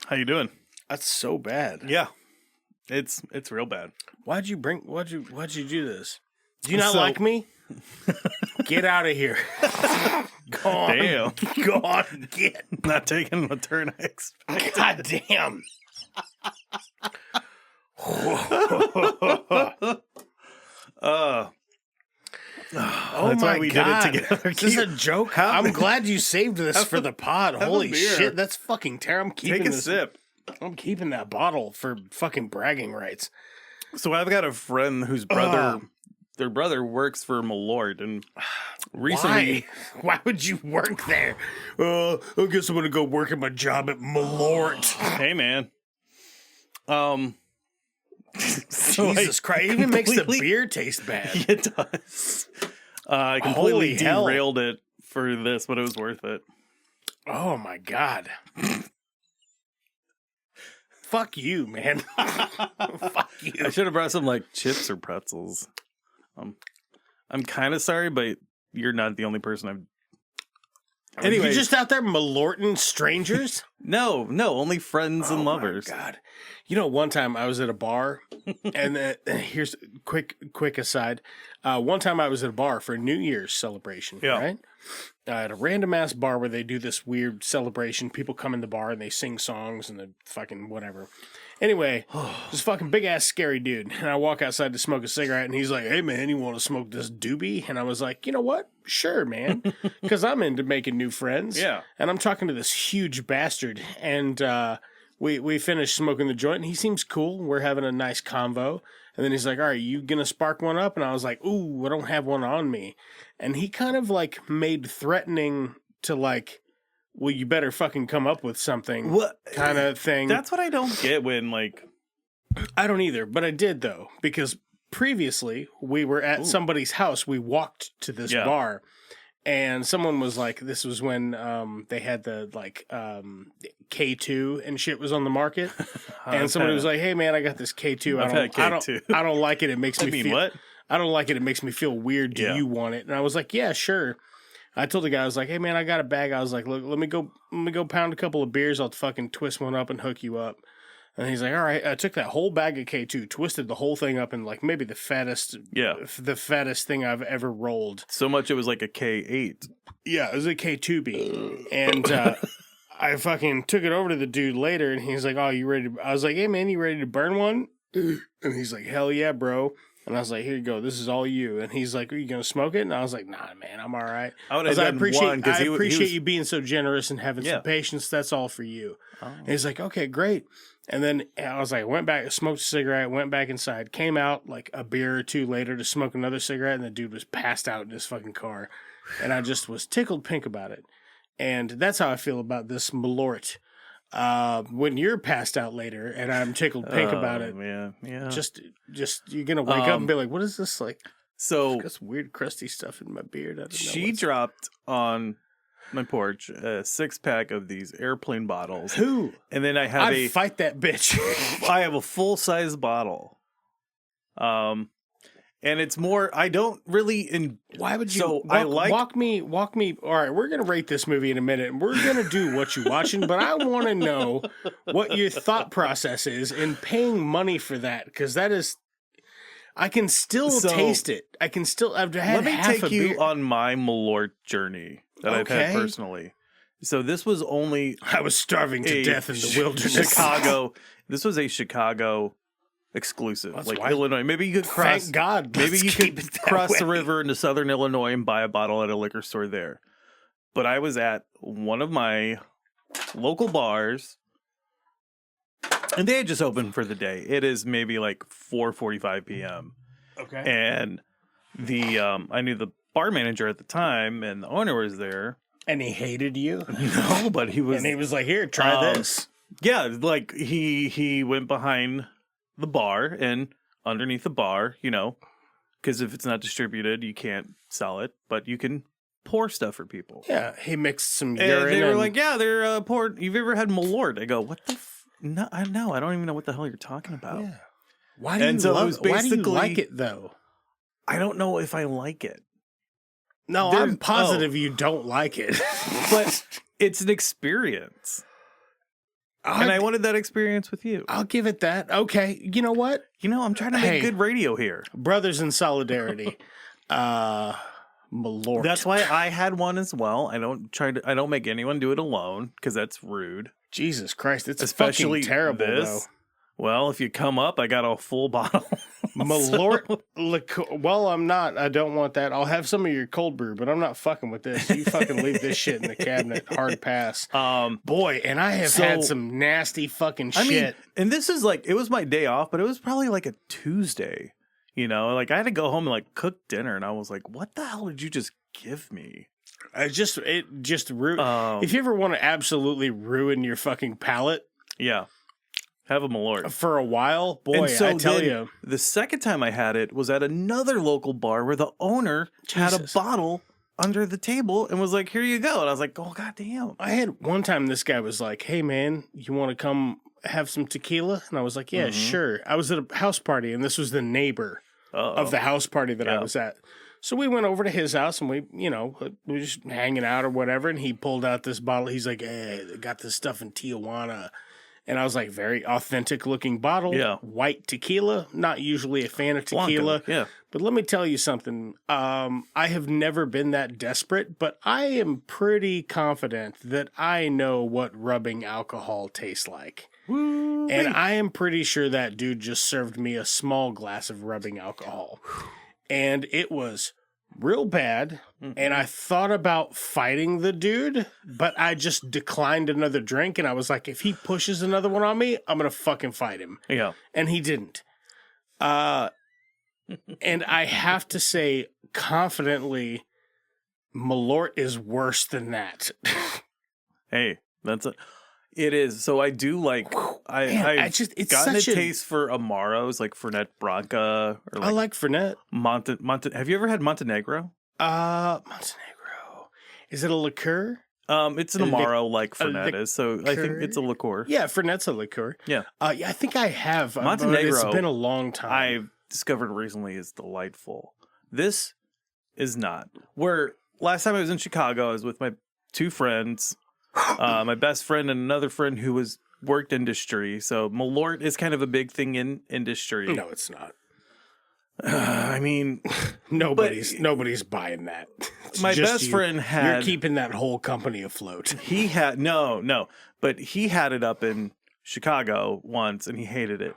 How you doing?
That's so bad.
Yeah, it's real bad.
Why'd you do this? Do you not like me? Get out of here. Go on.
Damn.
Go on. Get.
Not taking the turn I expected.
God damn.
That's why we did it together.
Is this a joke? I'm glad you saved this for the pod. Holy shit, that's fucking terrible. I'm keeping
Take a sip.
I'm keeping that bottle for fucking bragging rights.
So I've got a friend whose their brother works for Malort, and recently,
why would you work there? I guess I'm gonna go work at my job at Malort.
Hey man,
Jesus Christ! It even makes the beer taste bad.
It does. I completely derailed it for this, but it was worth it.
Oh my God. Fuck you, man. Fuck you.
I should have brought some like chips or pretzels. I'm kind of sorry, but you're not the only person I've Anyway,
You're just out there malorting strangers?
no, only friends and lovers.
Oh, my God. You know, one time I was at a bar, and here's a quick aside. One time I was at a bar for a New Year's celebration, right? At a random-ass bar where they do this weird celebration. People come in the bar and they sing songs and the fucking whatever. Anyway, this fucking big-ass scary dude. And I walk outside to smoke a cigarette, and he's like, hey, man, you want to smoke this doobie? And I was like, you know what? Sure, man. Because I'm into making new friends.
Yeah.
And I'm talking to this huge bastard. And we finished smoking the joint, and he seems cool. We're having a nice convo. And then he's like, all right, you going to spark one up? And I was like, ooh, I don't have one on me. And he kind of, like, made threatening to, like, well, you better fucking come up with something kind of thing.
That's what I don't get when, like...
I don't either, but I did, though, because previously we were at somebody's house. We walked to this bar, and someone was like, this was when they had the, like, K2 and shit was on the market. And somebody was like, hey, man, I got this K2. I don't like it. It makes me feel...
what?
I don't like it. It makes me feel weird. Do you want it? And I was like, yeah, sure. I told the guy, I was like, hey, man, I got a bag. I was like, look, let me go pound a couple of beers. I'll fucking twist one up and hook you up. And he's like, all right. I took that whole bag of K2, twisted the whole thing up in like maybe the fattest thing I've ever rolled.
So much it was like a K8.
Yeah, it was a K2B. And I fucking took it over to the dude later, and he's like, oh, you ready to... I was like, hey, man, you ready to burn one? And he's like, hell yeah, bro. And I was like, here you go. This is all you. And he's like, are you going to smoke it? And I was like, nah, man, I'm all right. I appreciate you being so generous and having some patience. That's all for you. Oh. And he's like, okay, great. And then I was like, went back, smoked a cigarette, went back inside, came out like a beer or two later to smoke another cigarette. And the dude was passed out in his fucking car. And I just was tickled pink about it. And that's how I feel about this Malort. When you're passed out later and I'm tickled pink about it,
yeah.
Just you're gonna wake up and be like, "What is this like?"
So
got some weird crusty stuff in my beard.
She dropped on my porch a 6-pack of these airplane bottles.
Who?
And then
I'd fight that bitch.
I have a full size bottle. And it's more, I don't really...
Why would you... walk me... All right, we're going to rate this movie in a minute, and we're going to do what you're watching, but I want to know what your thought process is in paying money for that, because that is... I can still taste it. I can still... I've had half a beer.
Let me take you on my Malort journey that I've had personally. So this was only...
I was starving to death in the wilderness.
Chicago. This was a Chicago... exclusive, Illinois. Maybe you could cross.
Thank God.
Maybe you could cross the river into southern Illinois and buy a bottle at a liquor store there. But I was at one of my local bars, and they had just opened for the day. It is maybe like 4:45 p.m.
Okay.
And the I knew the bar manager at the time, and the owner was there.
And he hated you?
No, but he was.
And he was like, "Here, try this."
Yeah, like he went behind the bar and underneath the bar, because if it's not distributed, you can't sell it, but you can pour stuff for people.
Yeah, he mixed some urine.
And they were like, yeah, they're poured. You've ever had Malort? I go, what the No, I know. I don't even know what the hell you're talking about.
Yeah. Why do you like it, though?
I don't know if I like it.
No, I'm positive you don't like it.
But it's an experience. And I wanted that experience with you.
I'll give it that. Okay. You know what?
I'm trying to make good radio here.
Brothers in solidarity. Malort.
That's why I had one as well. I don't make anyone do it alone because that's rude.
Jesus Christ. It's
especially
fucking terrible, though.
Well, if you come up, I got a full bottle.
Malort liqueur. Well, I'm not. I don't want that. I'll have some of your cold brew, but I'm not fucking with this. You fucking leave this shit in the cabinet. Hard pass. Boy, and I have had some nasty fucking shit. I mean,
and this is it was my day off, but it was probably like a Tuesday. I had to go home and cook dinner, and I was like, what the hell did you just give me?
It just if you ever want to absolutely ruin your fucking palate.
Yeah. Have a Malort.
For a while, boy, I tell you.
The second time I had it was at another local bar where the owner had a bottle under the table and was like, here you go. And I was like, oh, goddamn.
I had one time this guy was like, hey, man, you want to come have some tequila? And I was like, yeah, sure. I was at a house party, and this was the neighbor of the house party that I was at. So we went over to his house and we were just hanging out or whatever. And he pulled out this bottle. He's like, "Hey, they got this stuff in Tijuana." And I was like, very authentic looking bottle.
Yeah.
White tequila. Not usually a fan of tequila.
Yeah.
But let me tell you something. I have never been that desperate, but I am pretty confident that I know what rubbing alcohol tastes like.
Woo-wee.
And I am pretty sure that dude just served me a small glass of rubbing alcohol. And it was real bad. And I thought about fighting the dude, but I just declined another drink. And I was like, if he pushes another one on me, I'm going to fucking fight him.
Yeah.
And he didn't. And I have to say confidently, Malort is worse than that.
Hey, it is. So I do like, I've gotten a taste for Amaros, like Fernet Branca. Or
I like Fernet.
Have you ever had Montenegro?
Montenegro. Is it a liqueur?
It's an Amaro like Fernet is, so I think it's a liqueur.
Yeah, Fernet's a liqueur.
Yeah.
Yeah, I think I have.
Montenegro,
it's been a long time.
I've discovered recently is delightful. This is not. Where last time I was in Chicago, I was with my two friends, my best friend and another friend who worked industry. So Malort is kind of a big thing in industry.
No, it's not.
I mean,
nobody's buying that. It's
my
just
best friend had.
You're keeping that whole company afloat.
He had no, but he had it up in Chicago once, and he hated it.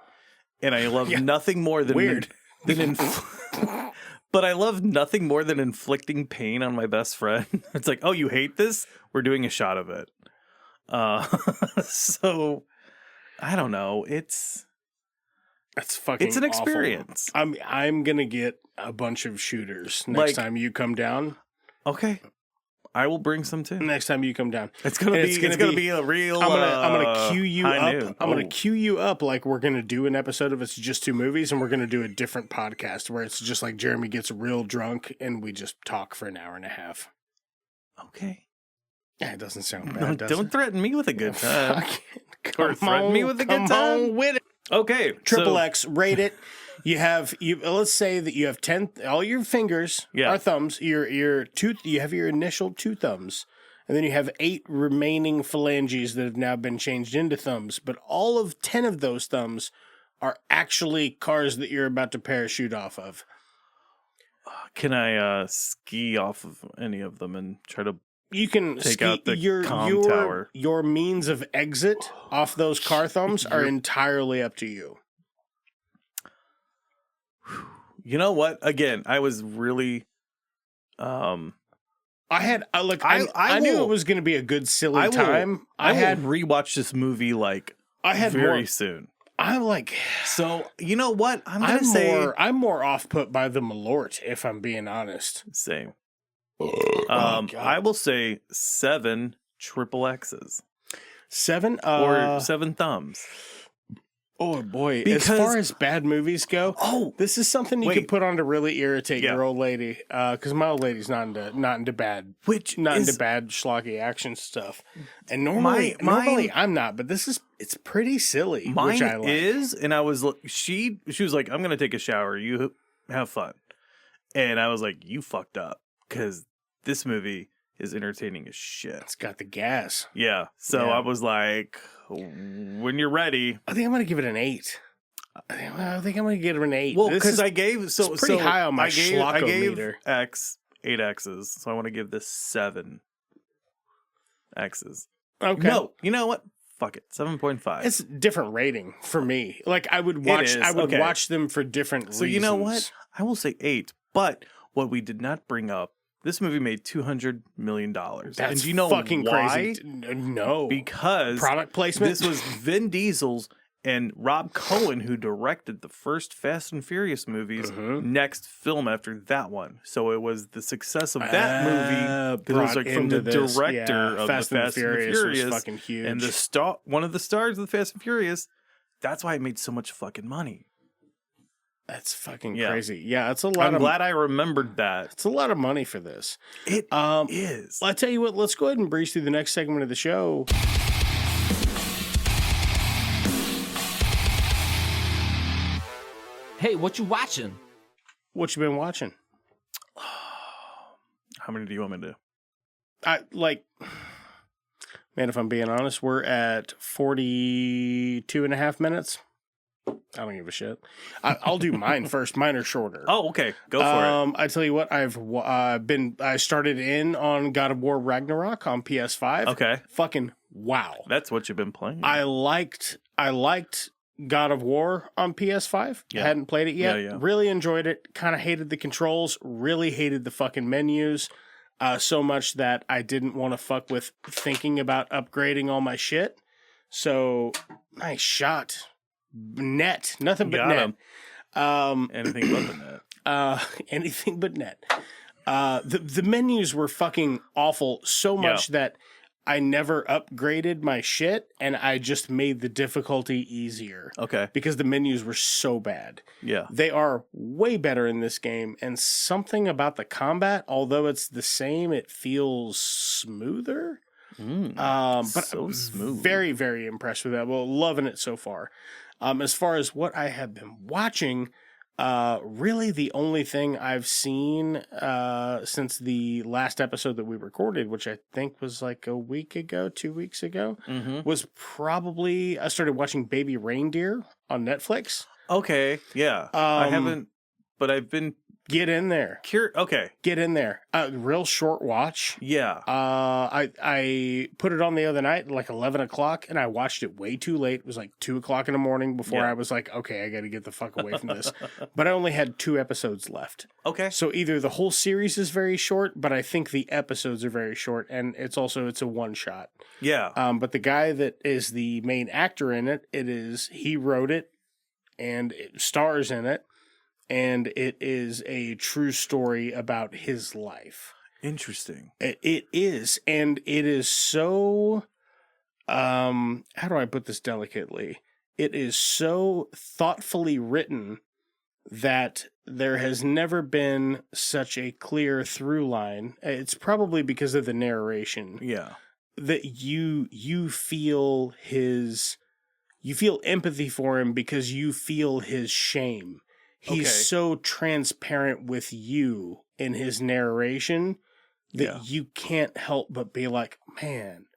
And I love nothing more than
weird.
But I love nothing more than inflicting pain on my best friend. It's like, oh, you hate this? We're doing a shot of it. So I don't know. It's
fucking.
It's an
awful.
experience.
I'm gonna get a bunch of shooters next time you come down.
Okay, I will bring some too.
Next time you come down,
it's gonna be a real.
I'm gonna cue you up.
Noon.
I'm gonna cue you up like we're gonna do an episode of It's Just Two Movies, and we're gonna do a different podcast where it's just like Jeremy gets real drunk and we just talk for an hour and a half.
Okay.
Yeah, it doesn't sound bad.
Don't threaten me with a good time.
Or threaten
me with a good time.
With it.
Okay,
Triple X, rate it. Let's say that you have 10. All your fingers are thumbs. You have your initial 2 thumbs, and then you have 8 remaining phalanges that have now been changed into thumbs. But all of 10 of those thumbs are actually cars that you're about to parachute off of.
Can I ski off of any of them and try to?
You can
take out the comm tower.
Your means of exit off those car thumbs are entirely up to you.
You know what? Again, I was really.
I knew it was going to be a good silly time.
I had rewatched this movie very soon.
I'm like,
so you know what? I'm
more off put by the Malort, if I'm being honest.
Same. I will say 7 triple X's.
7
or 7 thumbs.
Oh boy! As far as bad movies go, this is something you could put on to really irritate your old lady. Because my old lady's not into bad, into bad schlocky action stuff. And normally I'm not, but it's pretty silly.
Mine
which I like.
is, and I was she was like, "I'm gonna take a shower. You have fun," and I was like, "You fucked up," because this movie is entertaining as shit.
It's got the gas.
Yeah. So I was like, when you're ready.
I think I'm going to give it an 8. I think I'm going to give it an 8.
Well, because I gave...
it's pretty high on my
I gave
meter.
X 8 X's. So I want to give this 7 X's.
Okay.
No, you know what? Fuck it. 7.5.
It's a different rating for me. Like, I would watch them for different reasons.
So you know what? I will say 8. But what we did not bring up, this movie made $200 million.
That's
and do you know
fucking
why?
Crazy. No.
Because
product placement?
This was Vin Diesel's and Rob Cohen who directed the first Fast and Furious movies next film after that one. So it was the success of that movie that was like from the director of
Fast
the Fast and Furious.
Was fucking huge.
And one of the stars of the Fast and Furious. That's why it made so much fucking money.
That's fucking crazy. Yeah, it's a lot.
I'm glad I remembered that.
It's a lot of money for this.
It is.
Well, I tell you what, let's go ahead and breeze through the next segment of the show.
Hey, what you watching?
What you been watching?
How many do you want me to do?
Man, if I'm being honest, we're at 42 and a half minutes. I don't give a shit. I'll do mine first. Mine are shorter.
Oh, okay. Go for it.
I tell you what, I started in on God of War Ragnarok on PS5.
Okay.
Fucking wow.
That's what you've been playing.
I liked God of War on PS5.
Yeah.
I hadn't played it yet.
Yeah.
Really enjoyed it. Kind of hated the controls. Really hated the fucking menus. So much that I didn't want to fuck with thinking about upgrading all my shit. So, nice shot. Net. Nothing but
Got
net.
him. Anything but the net.
Anything but net. The menus were fucking awful so much that I never upgraded my shit, and I just made the difficulty easier.
Okay.
Because the menus were so bad.
Yeah.
They are way better in this game, and something about the combat, although it's the same, it feels smoother. But
so smooth.
Very, very impressed with that. Well, loving it so far. As far as what I have been watching, really the only thing I've seen since the last episode that we recorded, which I think was like a week ago, 2 weeks ago, was probably I started watching Baby Reindeer on Netflix.
Okay, yeah. I haven't, but I've been...
Get in there.
Okay.
Get in there. Real short watch.
Yeah.
I put it on the other night, like 11 o'clock, and I watched it way too late. It was like 2 o'clock in the morning before I was like, okay, I got to get the fuck away from this. But I only had 2 episodes left.
Okay.
So either the whole series is very short, but I think the episodes are very short, and it's a one shot.
Yeah.
But the guy that is the main actor in it, he wrote it, and it stars in it. And it is a true story about his life.
Interesting.
It is. And it is so, how do I put this delicately? It is so thoughtfully written that there has never been such a clear through line. It's probably because of the narration.
Yeah.
That you feel empathy for him because you feel his shame. He's so transparent with you in his narration that you can't help but be like, man,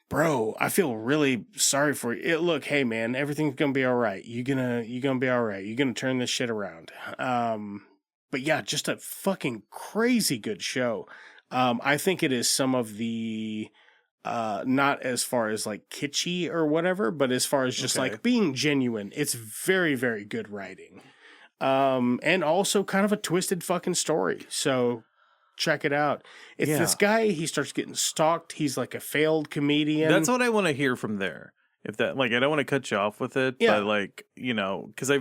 bro, I feel really sorry for you. Look, hey man, everything's gonna be all right. You're gonna be all right. You're gonna turn this shit around. But yeah, just a fucking crazy good show. I think it is some of the not as far as like kitschy or whatever, but as far as just like being genuine, it's very, very good writing. And also kind of a twisted fucking story. So check it out. It's this guy, he starts getting stalked. He's like a failed comedian.
That's what I want to hear from there. If that, like, I don't want to cut you off with it, but like, because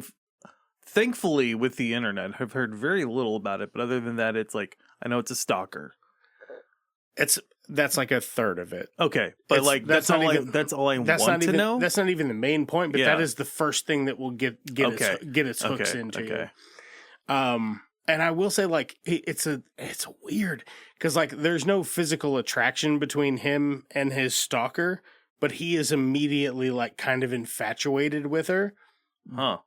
thankfully with the internet, I've heard very little about it, but other than that, it's like, I know it's a stalker. That's
like a third of it.
Okay, but like that's all I want to know.
That's not even the main point, but that is the first thing that will get its hooks into you. And I will say, like, it's weird because like there's no physical attraction between him and his stalker, but he is immediately like kind of infatuated with her.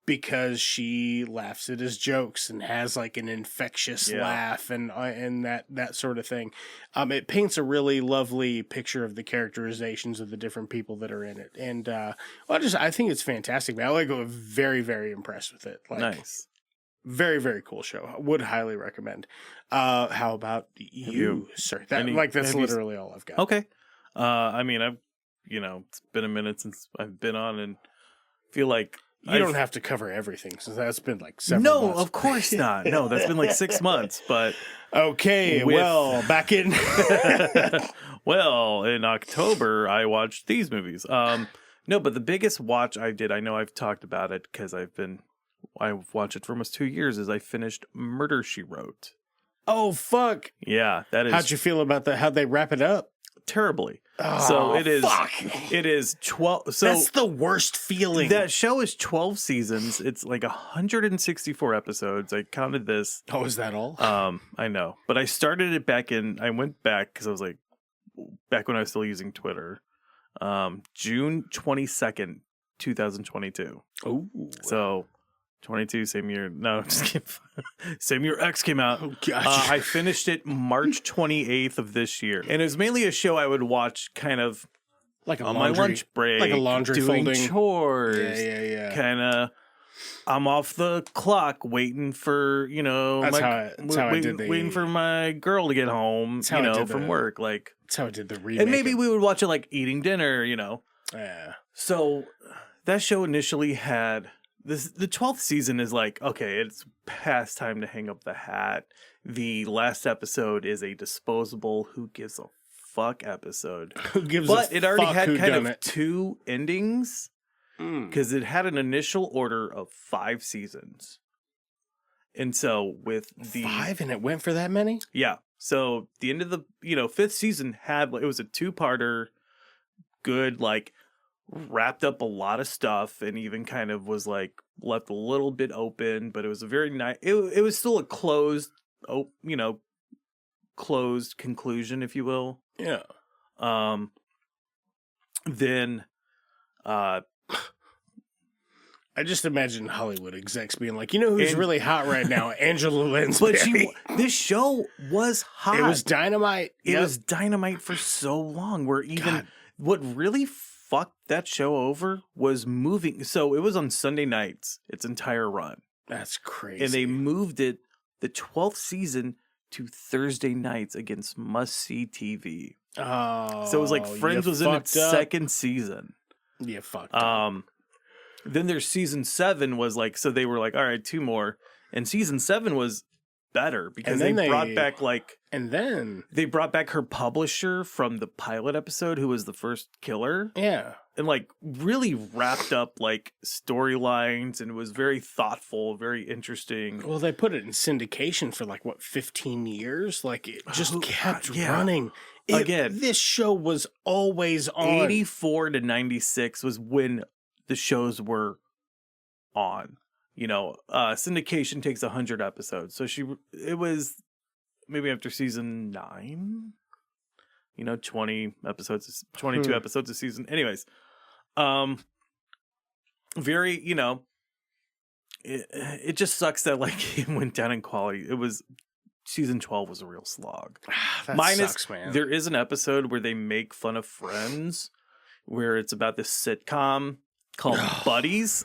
Because she laughs at his jokes and has like an infectious laugh and that sort of thing. It paints a really lovely picture of the characterizations of the different people that are in it, and I think it's fantastic. Man, I go very, very impressed with it. Like, nice, very, very cool show. I would highly recommend. How about you, sir? That's literally all I've got.
Okay. I mean, it's been a minute since I've been on, and feel like.
You don't have to cover everything, since that's been like several months.
No, of course not. No, that's been like 6 months, but...
Okay, back in...
Well, in October, I watched these movies. No, but the biggest watch I did, I know I've talked about it, because I've watched it for almost 2 years, is I finished Murder, She Wrote.
Oh, fuck.
Yeah, that is...
How'd you feel about that? How'd they wrap it up?
Terribly.
Oh,
so it is.
Fuck.
It is 12. So
that's the worst feeling.
That show is 12 seasons. It's like 164 episodes. I counted this.
Oh, is that all?
I know, but I started it back in. I went back because I was like, back when I was still using Twitter. June 22nd, 2022.
Oh,
so 22, same year. No, just kidding. Same year X came out.
Oh, gosh.
I finished it March 28th of this year. And it was mainly a show I would watch kind of
like
on my lunch break.
Like a laundry
doing
folding.
chores.
Yeah.
Kind of, I'm off the clock waiting for,
waiting
for my girl to get home, from work. Like,
that's how I did the remake.
And maybe we would watch it like eating dinner,
Yeah.
So that show initially had this. The 12th season is like, okay, it's past time to hang up the hat. The last episode is a disposable who gives a fuck episode. But it already had kind of two endings because it had an initial order of 5 seasons. And so with the
5 and it went for that many?
Yeah. So the end of the 5th season it was a 2-parter, good, like wrapped up a lot of stuff and even kind of was like left a little bit open, but it was a very nice, it was still a closed conclusion, if you will.
Yeah.
Then
I just imagine Hollywood execs being like, who's really hot right now? Angela Lansbury.
But this show was hot.
It was dynamite.
It was dynamite for so long. Where even what really fucked that show over was moving. So it was on Sunday nights, its entire run.
That's crazy.
And they moved it, the 12th season, to Thursday nights against must-see TV.
Oh.
So it was like Friends was in its second season.
Yeah, fucked up.
Then their season 7 was like, so they were like, all right, 2 more. And season 7 was better because they brought back they brought back her publisher from the pilot episode who was the first killer.
Yeah.
And like really wrapped up like storylines and was very thoughtful, very interesting.
Well, they put it in syndication for 15 years? Like it just kept running. Again, this show was always on.
84 to 96 was when the shows were on. Syndication takes 100 episodes. So it was maybe after season 9, 20 episodes, 22 episodes a season. Anyways, very, it just sucks that it went down in quality. It was season 12 was a real slog.
Sucks, man.
There is an episode where they make fun of Friends, where it's about this sitcom called Buddies.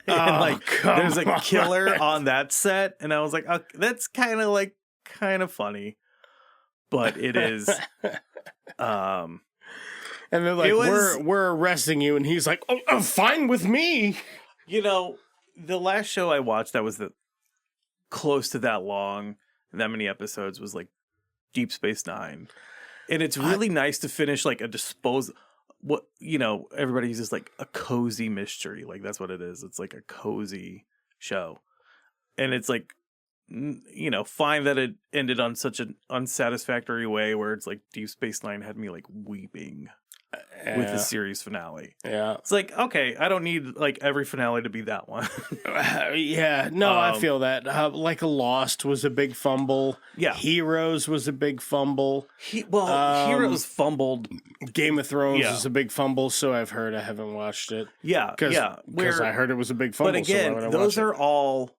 And there's a killer on that set, and I was like, okay, that's kind of funny, but it is.
And they're like, we're arresting you, and he's like, oh, fine with me.
The last show I watched that was close to that long, that many episodes was Deep Space Nine, and it's really nice to finish a everybody uses a cozy mystery. That's what it is. It's a cozy show. And it's fine that it ended on such an unsatisfactory way where it's Deep Space Nine had me weeping with the series finale.
Yeah.
It's okay, I don't need every finale to be that one.
Yeah. No, I feel that. Lost was a big fumble.
Yeah.
Heroes was a big fumble.
Heroes fumbled.
Game of Thrones is a big fumble, so I've heard. I haven't watched it.
Yeah.
Because I heard it was a big fumble.
But again, those are all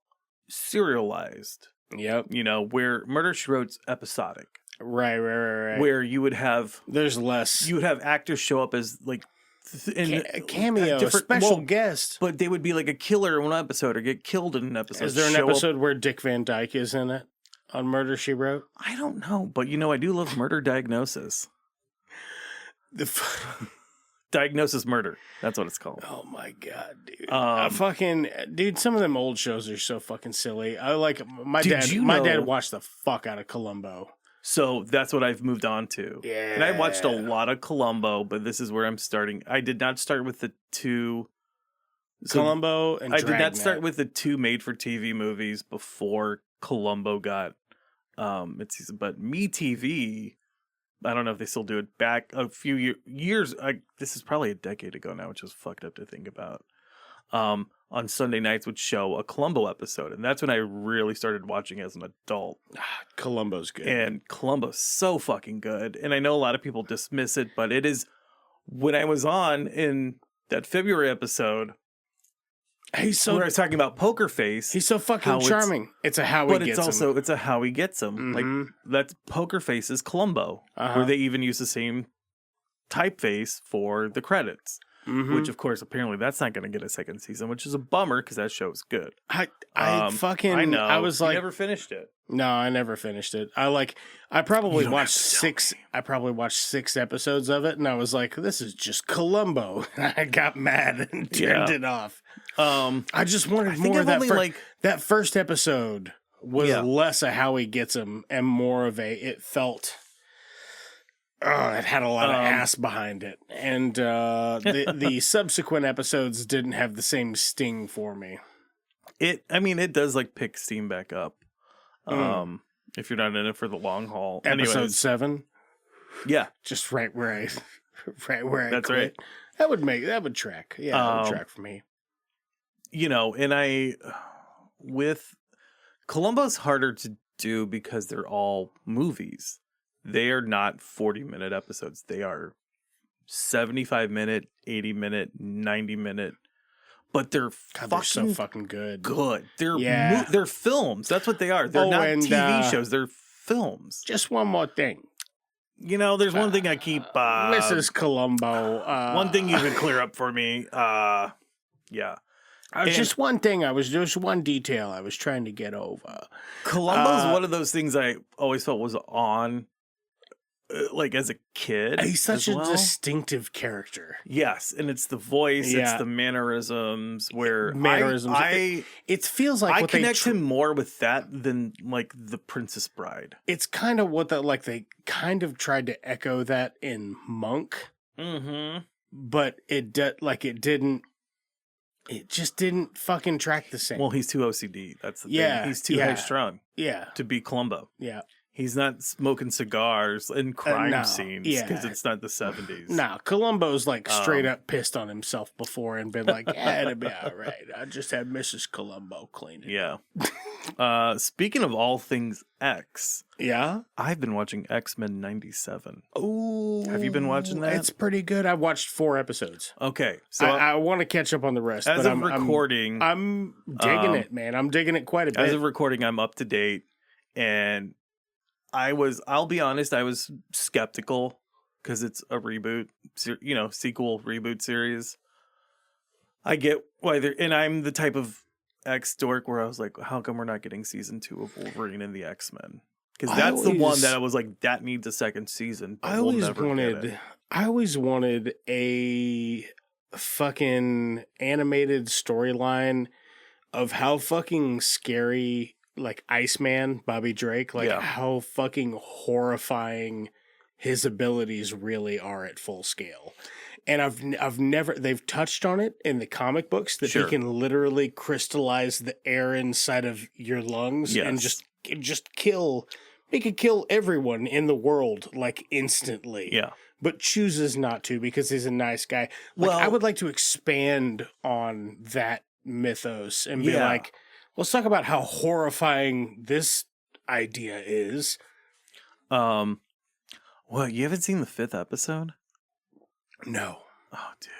serialized.
Yep.
Where Murder, She Wrote's episodic.
Right.
Where you would have...
There's less.
You would have actors show up as
cameo, special guest.
But they would be a killer in one episode or get killed in an episode.
Is there an episode where Dick Van Dyke is in it on Murder, She Wrote?
I don't know, but I do love Murder Diagnosis. Diagnosis Murder. That's what it's called.
Oh my god, dude! Dude, some of them old shows are so fucking silly. My dad watched the fuck out of Columbo.
So that's what I've moved on to.
Yeah.
And I watched a lot of Columbo, but this is where I'm starting. I did not start with the 2
Columbo and
Dragnet. I did not start with the 2 made-for-TV movies before Columbo got mid-season. But MeTV, I don't know if they still do it, back a few years. This is probably a decade ago now, which is fucked up to think about. On Sunday nights would show a Columbo episode. And that's when I really started watching as an adult.
Columbo's good.
And Columbo's so fucking good. And I know a lot of people dismiss it, but it is, when I was on in that February episode,
He's so.
Where I was talking about Poker Face.
He's so fucking charming. It's a how he gets him.
But it's also it's a how he gets him. Like that's Poker Face's Columbo, where they even use the same typeface for the credits. Which, of course, apparently that's not going to get a second season, which is a bummer because that show is good.
I
know.
I was like,
you never finished it.
No, I never finished it. I probably watched 6. I probably watched 6 episodes of it, and I was like, this is just Columbo. I got mad and turned it off. I just wanted more of that. That first episode was less a how he gets him and more of a. It felt. It had a lot of ass behind it, and the subsequent episodes didn't have the same sting for me.
It does like pick steam back up. If you're not in it for the long haul.
Episode 7,
yeah,
just right where I
That's
quit.
right.
That would track. Yeah, that would track for me.
And with Columbo's harder to do because they're all movies. They are not 40-minute episodes. They are 75-minute, 80-minute, 90-minute. But they're
so fucking good.
They're films. That's what they are. They're not TV shows. They're films.
Just one more thing.
There's one thing I keep...
Mrs. Columbo.
one thing you can clear up for me. Yeah.
Just one detail I was trying to get over.
Columbo's one of those things I always felt was on... like as a kid.
He's such a distinctive character.
Yes, and it's the voice, it's the mannerisms where
it feels like
I connect him more with that than like the Princess Bride.
It's kind of what they kind of tried to echo that in Monk. But it just didn't fucking track the same.
Well, he's too OCD. That's the thing. He's too high strung.
Yeah.
To be Columbo.
Yeah.
He's not smoking cigars in crime scenes because it's not the 70s.
No, Columbo's like straight up pissed on himself before and been like, yeah, it'll be all right. I just had Mrs. Columbo clean it.
Yeah. Speaking of all things X.
Yeah?
I've been watching X-Men 97.
Oh.
Have you been watching that?
It's pretty good. I watched 4 episodes.
Okay. So
I want to catch up on the rest.
As of recording.
I'm digging it, man. I'm digging it quite a bit.
As of recording, I'm up to date. And I'll be honest, I was skeptical because it's a reboot, sequel reboot series. I get why and I'm the type of X dork where I was like, how come we're not getting season 2 of Wolverine and the X-Men? Because that's the one that I was like, that needs a second season. But I
always wanted a fucking animated storyline of how fucking scary like Iceman, Bobby Drake, how fucking horrifying his abilities really are at full scale. And I've never, they've touched on it in the comic books that he can literally crystallize the air inside of your lungs and just kill, he could kill everyone in the world like instantly.
Yeah.
But chooses not to because he's a nice guy. I would like to expand on that mythos and be like, let's talk about how horrifying this idea is.
Well, you haven't seen the 5th episode?
No.
Oh, dude.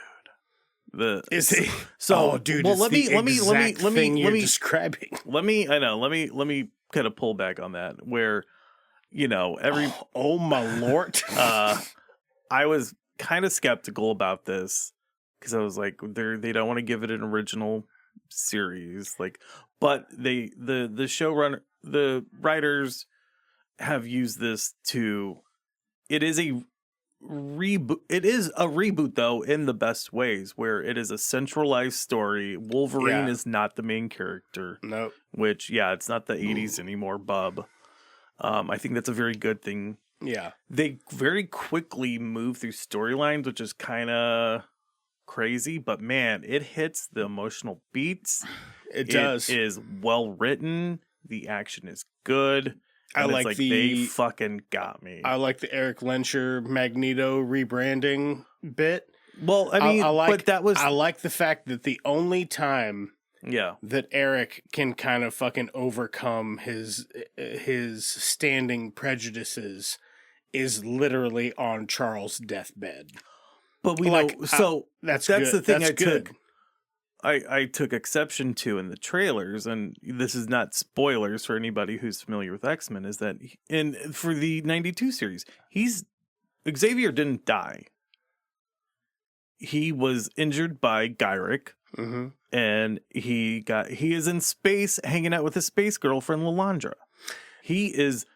Dude. Well, let me describing.
Let me kind of pull back on that. Where,
oh my lord.
I was kind of skeptical about this because I was like, they don't want to give it an original series, but the showrunner, the writers have used this to. It is a reboot. It is a reboot though in the best ways, where it is a centralized story. Wolverine is not the main character.
Nope.
Which it's not the 80s anymore, bub. I think that's a very good thing.
Yeah.
They very quickly move through storylines, which is kind of crazy, but man, it hits the emotional beats.
It does.
It is well written. The action is good.
I like
they fucking got me.
I like the Eric Lenscher Magneto rebranding bit.
Well, I mean, but that was.
I like the fact that the only time
Yeah.
That Eric can kind of fucking overcome his standing prejudices is literally on Charles' deathbed.
But we know, so
that's
the thing.
That's good.
I took exception to in the trailers, and this is not spoilers for anybody who's familiar with X-Men, is that for the 92 series, Xavier didn't die. He was injured by Gyrick, and he is in space hanging out with his space girlfriend Lilandra. He is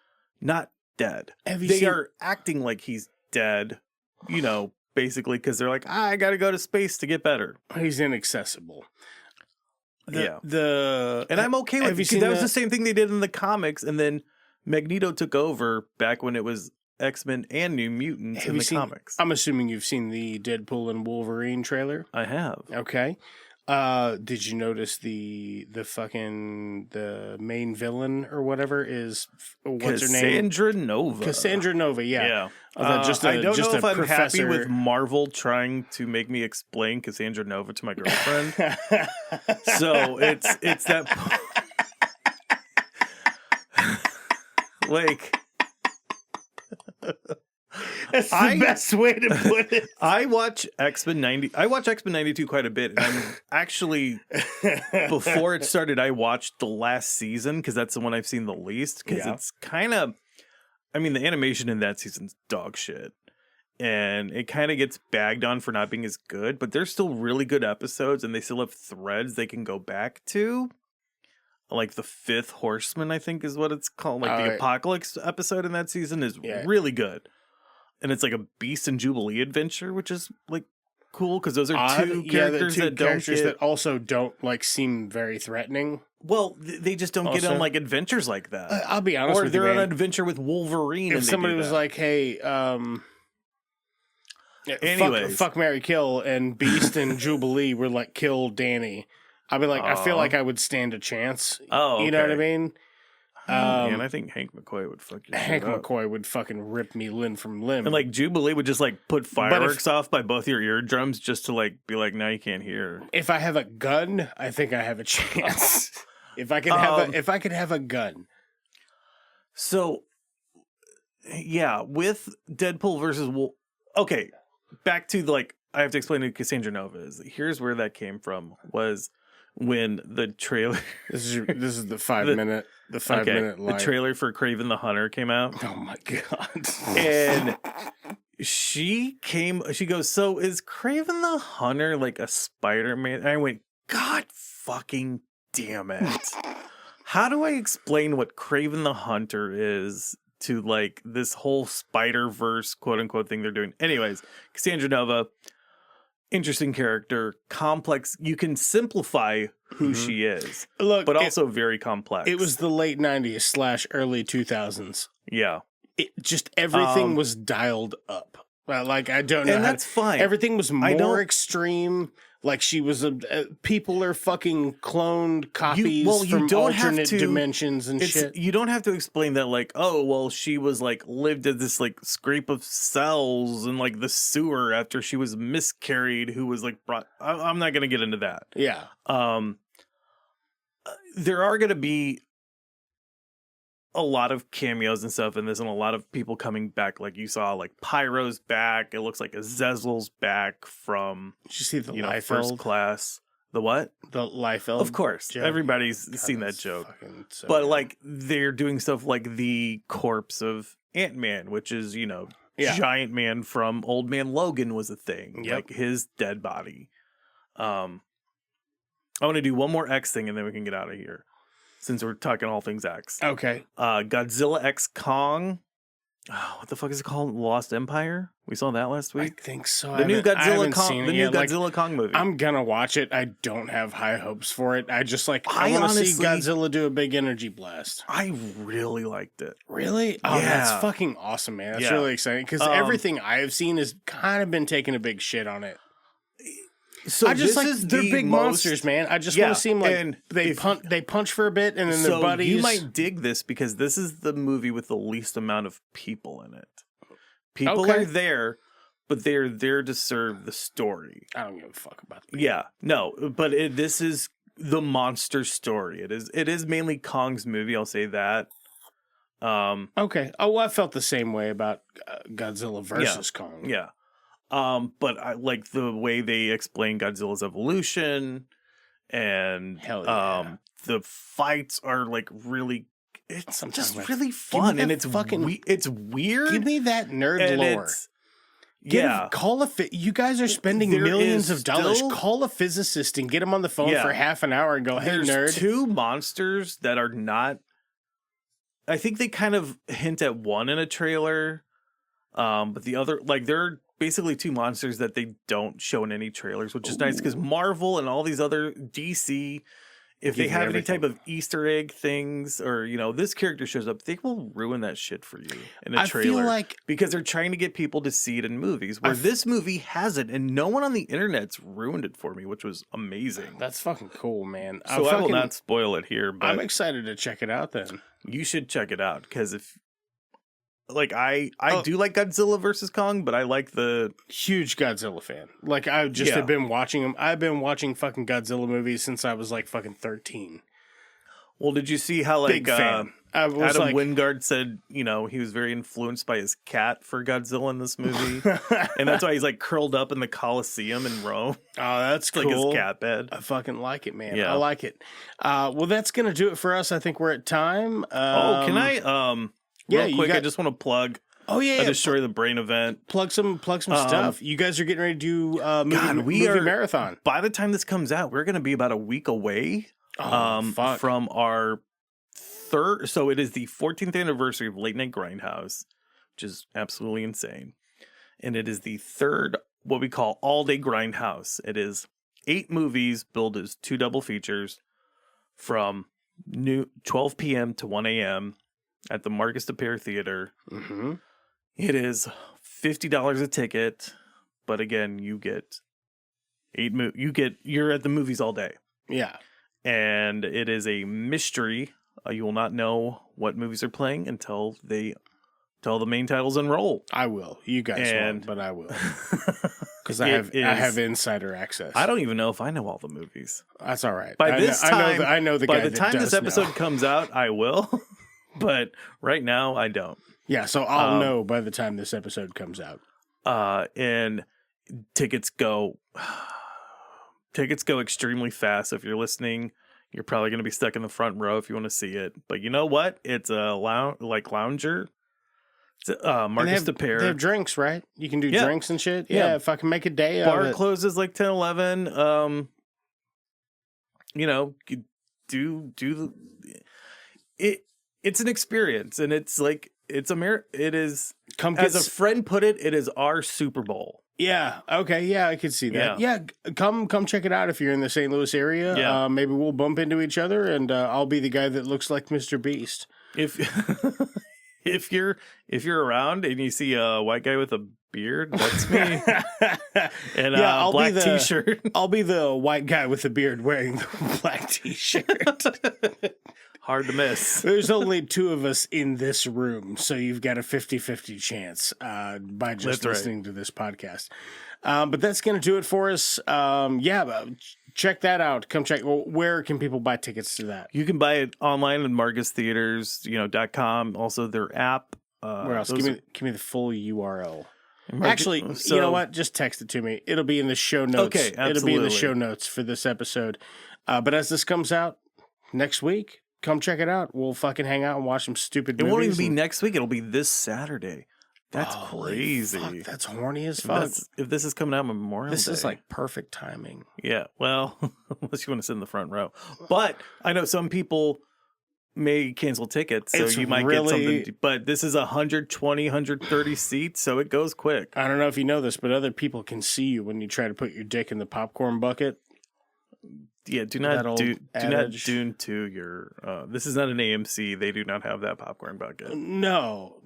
not dead. They are acting like he's dead, basically, because they're like, I got to go to space to get better.
He's inaccessible.
And I'm okay with it, because that was the same thing they did in the comics, and then Magneto took over back when it was X-Men and New Mutants in the comics.
I'm assuming you've seen the Deadpool and Wolverine trailer?
I have.
Okay. Did you notice the main villain or whatever is what's her name? Cassandra Nova, yeah.
I don't know if I'm happy with Marvel trying to make me explain Cassandra Nova to my girlfriend. So it's that like
that's the best way to put it.
I watch X-Men 92 quite a bit, and I'm actually before it started, I watched the last season because that's the one I've seen the least. Because it's kind of, the animation in that season's dog shit, and it kind of gets bagged on for not being as good. But there's still really good episodes, and they still have threads they can go back to. Like the Fifth Horseman, I think is what it's called. Like the Apocalypse episode in that season is really good. And it's like a Beast and Jubilee adventure, which is like cool because those are two characters
that also don't like seem very threatening.
Well, they just don't get on like adventures like that.
I'll be honest with you,
or they're on an adventure with Wolverine.
If somebody was like, "Hey, fuck, marry, kill," and Beast and Jubilee were like, "Kill Danny," I'd be like, I feel like I would stand a chance.
Oh, okay.
You know what I mean?
And I think Hank McCoy would fuck you.
Hank McCoy would fucking rip me limb from limb.
And like Jubilee would just like put fireworks off by both your eardrums just to like be like, now you can't hear.
If I have a gun, I think I have a chance. if I could have a gun.
So yeah, with Deadpool versus okay, back to I have to explain who Cassandra Nova is. Here's where that came from, was when the trailer
this is the 5 minute minute
the trailer for Kraven the Hunter came out.
Oh my god.
And she goes, so is Kraven the Hunter like a Spider-Man? And I went, God fucking damn it. How do I explain what Kraven the Hunter is to like this whole Spider-Verse quote unquote thing they're doing? Anyways, Cassandra Nova, interesting character, complex. You can simplify who she is, but also very complex.
It was the late 90s / early 2000s.
Yeah.
It just everything was dialed up. Like, I don't know.
And that's fine.
Everything was more extreme. Like, she was people are fucking cloned copies from alternate dimensions and shit.
You don't have to explain that, like, oh, well, she was like lived at this like scrape of cells in like the sewer after she was miscarried, who was like brought. I'm not gonna get into that.
Yeah.
There are gonna be a lot of cameos and stuff in this, and a lot of people coming back. Like you saw, like Pyro's back. It looks like Azazel's back from.
Did you see the Liefeld?
First Class? The what?
The Liefeld.
Of course,
joke.
Everybody's seen that joke. But like they're doing stuff like the corpse of Ant-Man, which is Giant Man from Old Man Logan was a thing.
Yep.
Like his dead body. I want to do one more X thing and then we can get out of here, since we're talking all things X.
Okay.
Godzilla X Kong. Oh, what the fuck is it called? Lost Empire? We saw that last week.
I think so.
The new Godzilla Kong movie.
I'm gonna watch it. I don't have high hopes for it. I just I want to see Godzilla do a big energy blast.
I really liked it.
Really? Oh,
yeah.
That's fucking awesome, man. That's really exciting because everything I have seen has kind of been taking a big shit on it.
So
I just they're big monsters, man. I just want to see them like they punch for a bit and then their buddies.
You might dig this because this is the movie with the least amount of people in it. People are there, but they're there to serve the story.
I don't give a fuck about that.
Yeah, no, but this is the monster story. It is mainly Kong's movie. I'll say that.
Okay. Oh, well, I felt the same way about Godzilla versus Kong.
Yeah. But I like the way they explain Godzilla's evolution. and
Hell yeah.
the fights are like really. It's
Sometimes
just really fun, and it's
fucking
it's weird.
Give me that nerd
and
lore. You guys are spending millions of dollars. Call a physicist and get him on the phone for half an hour and go, "Hey,
There's
nerd."
2 monsters that are not. I think they kind of hint at one in a trailer, but the other, like, they're basically 2 monsters that they don't show in any trailers, which is nice because Marvel and all these other DC, if they have any type of Easter egg things, or this character shows up, they will ruin that shit for you in a trailer.
Feel like
because they're trying to get people to see it in movies, where this movie hasn't, and no one on the internet's ruined it for me, which was amazing.
That's fucking cool, man.
So I will not spoil it here, but
I'm excited to check it out. Then
you should check it out because if. Like, I do like Godzilla versus Kong, but I like the...
Huge Godzilla fan. Like, I just have been watching them. I've been watching fucking Godzilla movies since I was, like, fucking 13.
Well, did you see how, like,
Big fan.
Adam Wingard said, he was very influenced by his cat for Godzilla in this movie? And that's why he's, like, curled up in the Colosseum in Rome.
Oh, that's cool.
Like his cat bed.
I fucking like it, man.
Yeah.
I like it. Well, that's going to do it for us. I think we're at time.
Can I... Real quick, I just want to plug
a
Destroy the Brain event.
Plug some stuff. You guys are getting ready to do movie marathon.
By the time this comes out, we're going to be about a week away from our third. So it is the 14th anniversary of Late Night Grindhouse, which is absolutely insane. And it is the third, what we call all-day Grindhouse. It is 8 movies billed as 2 double features from 12 p.m. to 1 a.m. at the Marcus de Pere Theater.
Mm-hmm.
It is $50 a ticket, but again, you get 8 you're at the movies all day.
Yeah.
And it is a mystery. You will not know what movies are playing until the main titles unroll.
I will. You guys won't, but I will. Because I have insider access.
I don't even know if I know all the movies.
That's all right.
By the time
this
episode comes out, I will. But right now, I don't.
Yeah, so I'll know by the time this episode comes out.
And tickets go extremely fast. If you're listening, you're probably going to be stuck in the front row if you want to see it. But you know what? It's a lounger. It's Marcus de Pere.
They have drinks, right? You can do drinks and shit. Yeah, if I can make a day of it.
Bar closes like 10, 11. Do the it's an experience, and it's like it is. As a friend put it, it is our Super Bowl.
Yeah. Okay. Yeah, I could see that. Yeah. Come check it out if you're in the St. Louis area.
Yeah.
Maybe we'll bump into each other, and I'll be the guy that looks like Mr. Beast.
If you're around and you see a white guy with a beard, that's me. And
I'll
black
be
t-shirt.
I'll be the white guy with the beard wearing the black t-shirt.
Hard to miss.
There's only 2 of us in this room, so you've got a 50-50 chance by just listening to this podcast. But that's going to do it for us. Check that out. Come check. Well, where can people buy tickets to that?
You can buy it online at marcustheaters.com. Also, their app.
Where else? Give me the full URL. Actually, you know what? Just text it to me. It'll be in the show notes.
Okay, absolutely.
It'll be in the show notes for this episode. But as this comes out next week, come check it out. We'll fucking hang out and watch some stupid movies.
It won't even be next week. It'll be this Saturday. That's crazy.
Fuck, that's horny as fuck.
If this is coming out Memorial Day.
This is like perfect timing.
Yeah, well, unless you want to sit in the front row. But I know some people may cancel tickets, so you might get something. But this is 120, 130 seats, so it goes quick.
I don't know if you know this, but other people can see you when you try to put your dick in the popcorn bucket.
Yeah, do not do to your. This is not an AMC. They do not have that popcorn bucket.
No.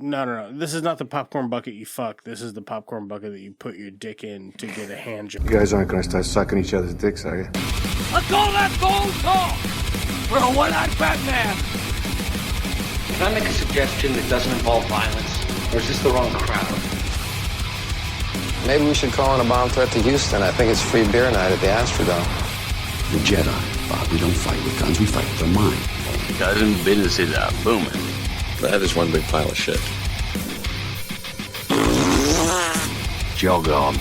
This is not the popcorn bucket you fuck. This is the popcorn bucket that you put your dick in to get a hand job.
You guys aren't going to start sucking each other's dicks, are you?
Let's all that gold talk. We're a one-eyed Batman.
Can I make a suggestion that doesn't involve violence? Or is this the wrong crowd?
Maybe we should call in a bomb threat to Houston. I think it's free beer night at the Astrodome.
The Jedi, Bob. We don't fight with guns, we fight with our mind.
Dozen businesses are booming.
That is one big pile of shit.
Jog on.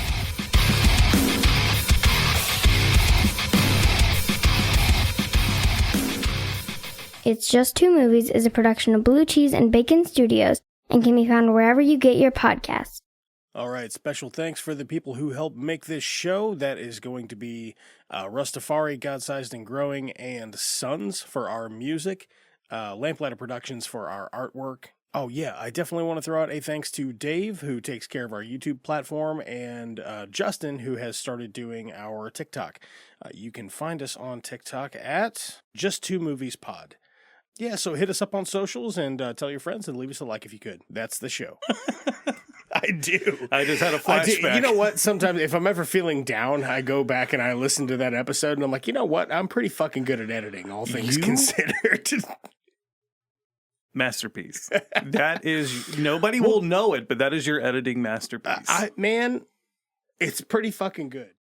It's Just Two Movies is a production of Blue Cheese and Bacon Studios and can be found wherever you get your podcasts.
All right, special thanks for the people who helped make this show. That is going to be Russ, Tafari, God-Sized and Growing, and SUNDS for our music, Lamplighter Productions for our artwork. Oh, yeah, I definitely want to throw out a thanks to Dave, who takes care of our YouTube platform, and Justin, who has started doing our TikTok. You can find us on TikTok at Just Two Movies Pod. Yeah, so hit us up on socials and tell your friends and leave us a like if you could. That's the show. I do.
I just had a flashback.
You know what? Sometimes if I'm ever feeling down, I go back and I listen to that episode and I'm like, you know what? I'm pretty fucking good at editing, all things considered.
Masterpiece. That is, nobody will know it, but that is your editing masterpiece.
Man, it's pretty fucking good.